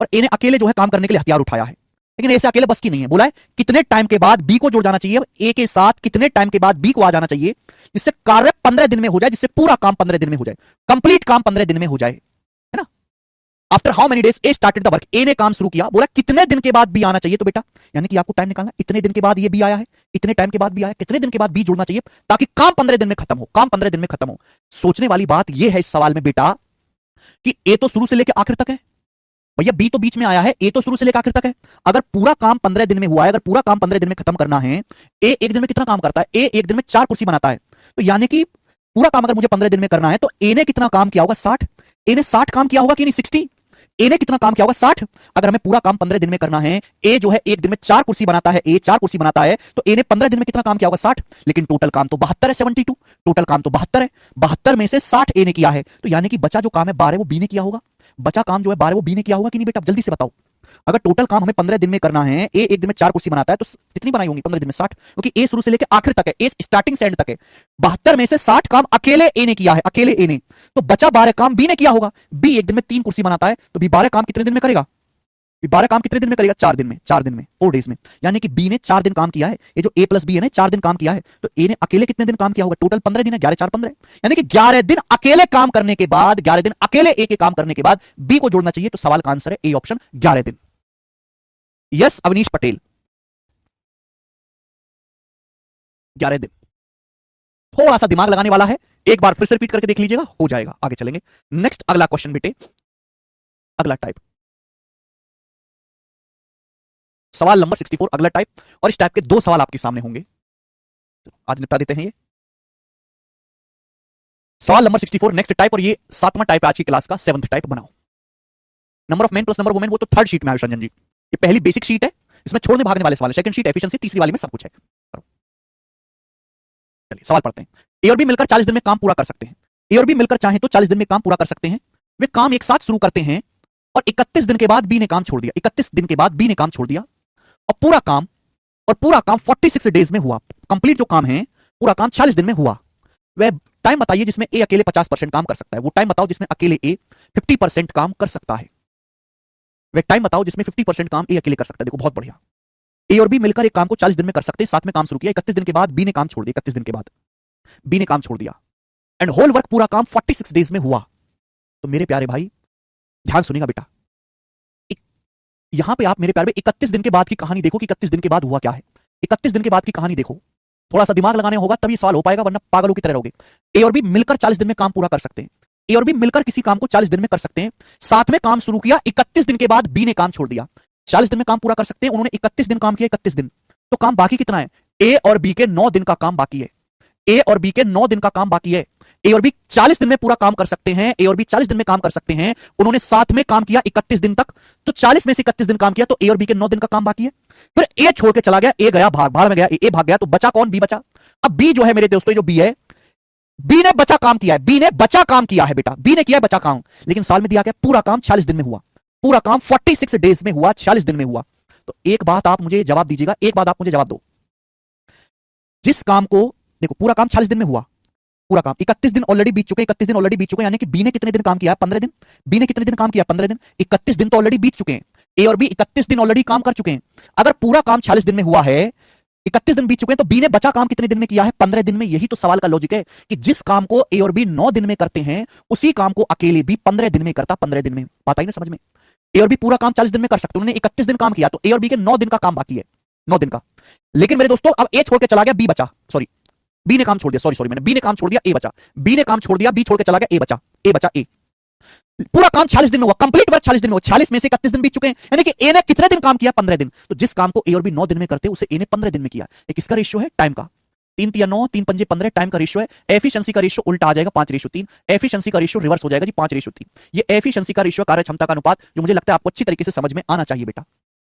A: और ए ने अकेले जो है काम करने के लिए हथियार उठाया है, लेकिन ऐसे अकेले बस की नहीं है। बोला है कितने टाइम के बाद बी को जुड़ जाना चाहिए, ए के साथ कितने टाइम के बाद बी को आ जाना चाहिए जिससे कार्य 15 दिन में हो जाए, जिससे पूरा काम 15 दिन में हो जाए, कंप्लीट काम 15 दिन में हो जाए, है ना। After how many days A started the work, A ने काम शुरू किया, बोला कितने दिन के बाद बी आना चाहिए। तो बेटा यानी कि आपको टाइम निकालना, इतने दिन के बाद ये बी आया है, इतने टाइम के बाद बी आया, कितने दिन के बाद बी जुड़ना चाहिए ताकि काम 15 दिन में खत्म हो, काम 15 दिन में खत्म हो। सोचने वाली बात यह है इस सवाल में बेटा कि ए तो शुरू से लेकर आखिर तक है, भैया बी तो बीच में आया है, ए तो शुरू से लेकर आखिर तक है। अगर पूरा काम 15 दिन में हुआ है, अगर पूरा काम 15 दिन में खत्म करना है, ए एक दिन में कितना काम करता है, ए एक दिन में 4 कुर्सी बनाता है, तो यानी कि पूरा काम अगर मुझे 15 दिन में करना है तो ए ने कितना काम किया होगा 60, ए ने 60 काम किया होगा कि नहीं 60, ए ने कितना काम किया होगा 60। अगर हमें पूरा काम 15 दिन में करना है, ए जो है एक दिन में 4 कुर्सी बनाता है, ए 4 कुर्सी बनाता है, तो ए ने 15 दिन में कितना काम किया होगा 60, लेकिन टोटल काम तो 72 है, 72 टोटल काम तो 72 है, 72 में से 60 ए ने किया है, तो यानी कि बचा जो काम है 12 वो बी ने किया होगा। बचा काम जो है 12 वो बी ने किया होगा कि नहीं बेटा, जल्दी से बताओ। अगर टोटल काम हमें 15 दिन में करना है, ए एक दिन में 4 कुर्सी बनाता है, तो कितनी बनाई होंगी 15 दिन में 60, क्योंकि ए शुरू से लेकर आखिर तक है, ए स्टार्टिंग से एंड तक है। 72 में से 60 काम अकेले ए ने किया है, अकेले ए ने, तो बचा 12 काम बी ने किया होगा। बी एक दिन में 3 कुर्सी बनाता है, तो बी 12 काम कितने दिन में करेगा, 12 काम कितने दिन में करेगा, 4 दिन में, 4 दिन में, 4 डेज में। यानी कि बी ने 4 दिन काम किया है, ये जो ए प्लस बी है ना 4 दिन काम किया है, तो ए ने अकेले कितने दिन काम किया होगा, टोटल 15 दिन है, 11 4 15, यानी कि 11 दिन अकेले काम करने के बाद, 11 दिन अकेले ए के काम करने के बाद बी को जोड़ना चाहिए। तो सवाल का आंसर है ए ऑप्शन 11 दिन। यस अवनीश पटेल 11 दिन। थोड़ा सा दिमाग लगाने वाला है, एक बार फिर से रिपीट करके देख लीजिएगा, हो जाएगा। आगे चलेंगे। नेक्स्ट अगला क्वेश्चन बेटे, अगला टाइप, सवाल नंबर 64 अगला टाइप, और इस टाइप के 2 सवाल आपके सामने होंगे, आज निपटा देते हैं ये। सवाल नंबर 64 नेक्स्ट टाइप, और ये 7वां टाइप है आज की क्लास का, 7th टाइप बनाओ। Number of main plus number women वो तो 3rd शीट में आयुष रंजन जी, ये पहली बेसिक शीट है, इसमें छोड़ने भागने वाले सवाल है। 2nd शीट एफिशिएंसी, तीसरी वाली में सब कुछ है। चलिए सवाल पढ़ते हैं। ए और बी मिलकर 40 दिन में काम पूरा कर सकते हैं, ए और बी मिलकर चाहे तो 40 दिन में काम पूरा कर सकते हैं। वे काम एक साथ शुरू करते हैं और 31 दिन के बाद बी ने काम छोड़ दिया, 31 दिन के बाद बी ने काम छोड़ दिया, और पूरा काम 46 डेज में हुआ। कंप्लीट जो काम है पूरा काम 46 दिन में हुआ। वह टाइम बताइए जिसमें ए अकेले 50% काम कर सकता है, वो टाइम बताओ जिसमें अकेले ए 50% काम कर सकता है। वह टाइम बताओ जिसमें 50% काम ए अकेले कर सकता है। देखो बहुत बढ़िया, ए और बी मिलकर एक काम को 40 दिन में कर सकते हैं, साथ में काम शुरू किया, 31 दिन के बाद बी ने काम छोड़ दिया, 31 दिन के बाद बी ने काम छोड़ दिया, एंड होल वर्क पूरा काम 46 डेज में हुआ। तो मेरे प्यारे भाई ध्यान सुनिएगा बेटा, यहां पे आप मेरे प्यारे में 31 दिन के बाद की कहानी देखो कि 31 दिन के बाद हुआ क्या है। 31 दिन के बाद की कहानी देखो, थोड़ा सा दिमाग लगाने होगा तभी सवाल हो पाएगा, वरना पागलों की तरह रहोगे। ए और बी मिलकर 40 दिन में काम पूरा कर सकते हैं, ए और बी मिलकर किसी काम को 40 दिन में कर सकते हैं, साथ में काम शुरू किया, 31 दिन के बाद बी ने काम छोड़ दिया। 40 दिन में काम पूरा कर सकते हैं, उन्होंने 31 दिन काम किया, 31 दिन, तो काम बाकी कितना है, ए और बी के 9 दिन का काम बाकी है, ए और बी के 9 दिन का काम बाकी है। ए और बी 40 दिन में पूरा काम कर सकते हैं, ए और बी 40 दिन में काम कर सकते हैं, उन्होंने साथ में काम किया 31 दिन तक, तो 40 में से 31 दिन काम किया, तो ए और बी के 9 दिन का काम बाकी है। फिर ए छोड़ के चला गया, ए गया भाड़ में गया, ए भाग गया, तो बचा कौन, बी बचा। अब बी जो है मेरे दोस्तों, जो बी है, बी ने बचा काम किया है, बी ने बचा काम किया है बेटा, बी ने किया बचा काम, लेकिन साल में दिया गया पूरा काम 46 दिन में हुआ, पूरा काम 46 डेज में हुआ, 46 दिन में हुआ। तो एक बात आप मुझे जवाब दीजिएगा, एक बात आप मुझे जवाब दो, जिस काम को देखो पूरा काम 46 दिन में हुआ, पूरा काम 31 दिन ऑलरेडी बीत चुके, 31 दिन ऑलरेडी बीत चुके, यानी कि बी ने कितने दिन काम किया है? 15 दिन। बी ने कितने दिन काम किया? 15 दिन। 31 दिन तो ऑलरेडी बीत चुके हैं। ए और बी 31 दिन ऑलरेडी काम कर चुके हैं। अगर पूरा काम 46 दिन में हुआ है, 31 दिन बीत चुके हैं, तो बी ने बचा काम कितने दिन में किया है? 15 दिन में। यही तो सवाल का लॉजिक है कि जिस काम को ए और बी 9 दिन में करते हैं, उसी काम को अकेले भी 15 दिन में करता। 15 दिन में। बात आई ना समझ में? ए और बी पूरा काम 40 दिन में कर सकते, उन्होंने 31 दिन काम किया, तो ए और बी के 9 दिन का काम बाकी है, 9 दिन का। लेकिन मेरे दोस्तों अब ए छोड़ के चला गया, बी बचा, सॉरी बी ने काम छोड़ दिया, सॉरी मैंने बी ने काम छोड़ दिया, ए बचा। बी ने काम छोड़ दिया, बी छोड़ के चला गया, ए बचा, ए बचा, ए। पूरा काम 40 दिन में हुआ, कंप्लीट वर्क 40 दिन में हुआ, 40 में से 31 दिन बीत चुके हैं, यानी कि ए ने कितने दिन काम किया? 15 दिन। तो जिस काम को ए और बी 9 दिन में करते उसे ए ने 15 दिन में किया। एक किसका रेशियो है? टाइम का। 3 तिया 9, 3 पंजे 15 टाइम का रेशियो है। एफिशिएंसी का रेशियो उल्टा आ जाएगा, 5:3। एफिशिएंसी का रेशियो रिवर्स हो जाएगा जी, 5:3। ये एफिशिएंसी का रेशियो, कार्य क्षमता का अनुपात, जो मुझे लगता है आपको अच्छी तरीके से समझ में आना चाहिए बेटा।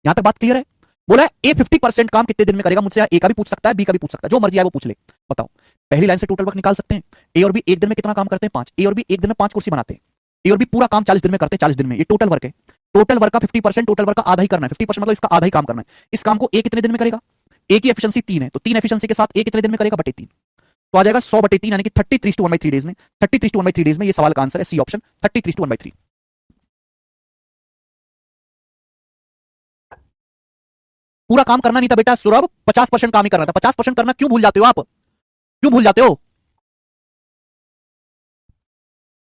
A: यहां तक बात क्लियर है? बोला है ए 50% काम कितने दिन में करेगा? मुझसे ए का भी पूछ सकता है, बी का भी पूछ सकता है, जो मर्जी है वो पूछ ले। बताओ, पहली लाइन से टोटल वर्क निकाल सकते हैं। ए और बी एक दिन में कितना काम करते हैं? 5। ए और बी एक दिन में 5 कुर्सी बनाते हैं। ए और बी पूरा काम 40 दिन में करते हैं, 40 दिन में। ये टोटल वर्क है। टोटल वर्क का 50%, टोटल वर्क का आधा ही करना है। 50% मतलब इसका आधा ही काम करना है। इस काम को ए कितने दिन में करेगा? ए की एफिशिएंसी 3 है, तो 3 एफिशिएंसी के साथ ए कितने दिन में करेगा? बटे 3। तो आ जाएगा 100/3, यानी कि 33:1/3 डेज में। 33:1/3 डेज में ये सवाल का आंसर है सी ऑप्शन, 33:1/3। पूरा काम करना नहीं था बेटा सौरभ, 50% काम ही करना था। 50% करना क्यों भूल जाते हो आप? क्यों भूल जाते हो?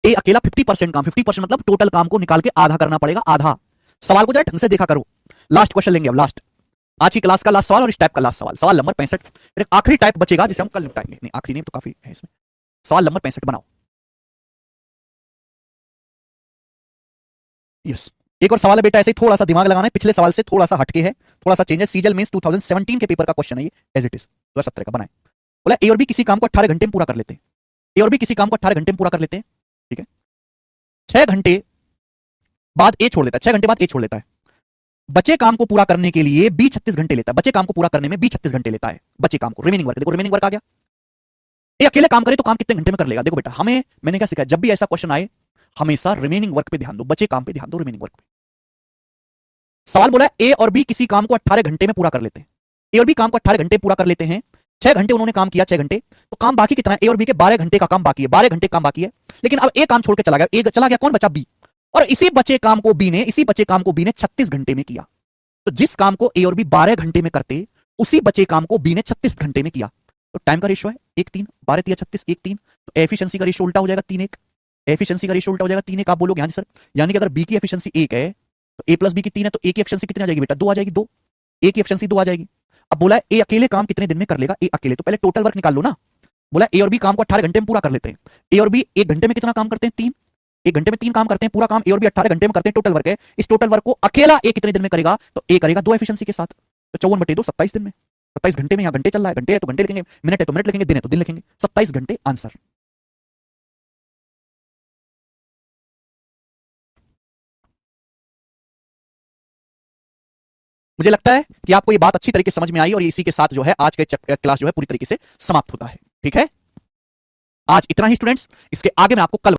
A: ए अकेला 50% काम, 50% मतलब टोटल काम को निकाल के आधा करना पड़ेगा, आधा। सवाल को जरा ढंग से देखा करो। लास्ट क्वेश्चन लेंगे अब, लास्ट, आज की क्लास का लास्ट सवाल और इस टाइप का लास्ट सवाल, सवाल नंबर 65। फिर आखिरी टाइप बचेगा जिसे हम कल निपटाएंगे। नहीं आखिरी नहीं तो काफी है इसमें। सवाल नंबर 65 बनाओ। यस, एक और सवाल है बेटा, ऐसे थोड़ा सा दिमाग लगाना है, पिछले सवाल से थोड़ा सा हटके है, थोड़ा सा चेंज है। सीजल मेंस 2017 के पेपर का क्वेश्चन है ये, एज इट इज 2017 का बनाए। बोला ए और बी किसी काम को 18 घंटे में पूरा कर लेते हैं। ए और बी किसी काम को 18 घंटे में पूरा कर लेते हैं, ठीक है। 6 घंटे बाद ए छोड़ लेता है, 6 घंटे बाद ए छोड़ लेता है। बचे काम को पूरा करने के लिए बी 36 घंटे लेता है। बचे काम को पूरा करने में बी 36 घंटे लेता है, बचे काम को, रिमेनिंग वर्क। देखो रिमेनिंग वर्क आ गया। ए अकेले काम करे तो काम कितने घंटे में कर लेगा? देखो बेटा, हमें मैंने क्या सिखाया, जब भी ऐसा क्वेश्चन आए हमेशा रिमेनिंग वर्क पे ध्यान दो, बचे काम पे ध्यान दो, रिमेनिंग वर्क पे। सवाल बोला ए और बी किसी काम को 18 घंटे में पूरा कर लेते हैं। ए और बी काम को 18 घंटे पूरा कर लेते हैं। 6 घंटे उन्होंने काम किया, 6 घंटे, तो काम बाकी कितना है? ए और बी के 12 घंटे का काम बाकी है, 12 घंटे काम बाकी है। लेकिन अब ए काम छोड़ के चला गया, ए चला गया, कौन बचा? बी। और इसी बचे काम को बी ने 36 घंटे में किया। तो जिस काम को ए और बी 12 घंटे में करते, उसी बचे काम को बी ने 36 घंटे में किया। तो टाइम का रेशियो है 1:3, 12 तिया 36, 1:3। तो एफिशिएंसी का रेशियो उल्टा हो जाएगा 3:1। एफिशिएंसी का रेशियो उल्टा हो जाएगा 3:1। आप बोलोगे हाँ जी सर, यानी कि अगर बी की एफिशिएंसी 1 है तो ए प्लस बी की 3 है, तो ए की एफिशिएंसी कितनी आ जाएगी बेटा? 2 आ जाएगी, 2। ए की एफिशिएंसी 2 आ जाएगी। अब बोला है ए अकेले काम कितने दिन में कर लेगा? ए अकेले, तो पहले टोटल वर्क निकाल लो ना। बोला ए और बी काम को 18 घंटे में पूरा कर लेते हैं। ए और बी 1 घंटे में कितना काम करते हैं? 3। 1 घंटे में 3 काम करते हैं, पूरा काम ए और बी 18 घंटे में करते हैं, टोटल वर्क है। इस टोटल वर्क को अकेला ए कितने दिन में करेगा? तो ए करेगा 2 एफिशिएंसी के साथ, तो 54/2 27 दिन में। 27 घंटे में, यहाँ घंटे चल रहा है, घंटे है तो घंटे लिखेंगे, मिनट है तो मिनट लिखेंगे, दिन है तो दिन लिखेंगे। 27 घंटे आंसर। मुझे लगता है कि आपको ये बात अच्छी तरीके से समझ में आई, और इसी के साथ जो है आज का क्लास जो है पूरी तरीके से समाप्त होता है। ठीक है, आज इतना ही स्टूडेंट्स। इसके आगे मैं आपको कल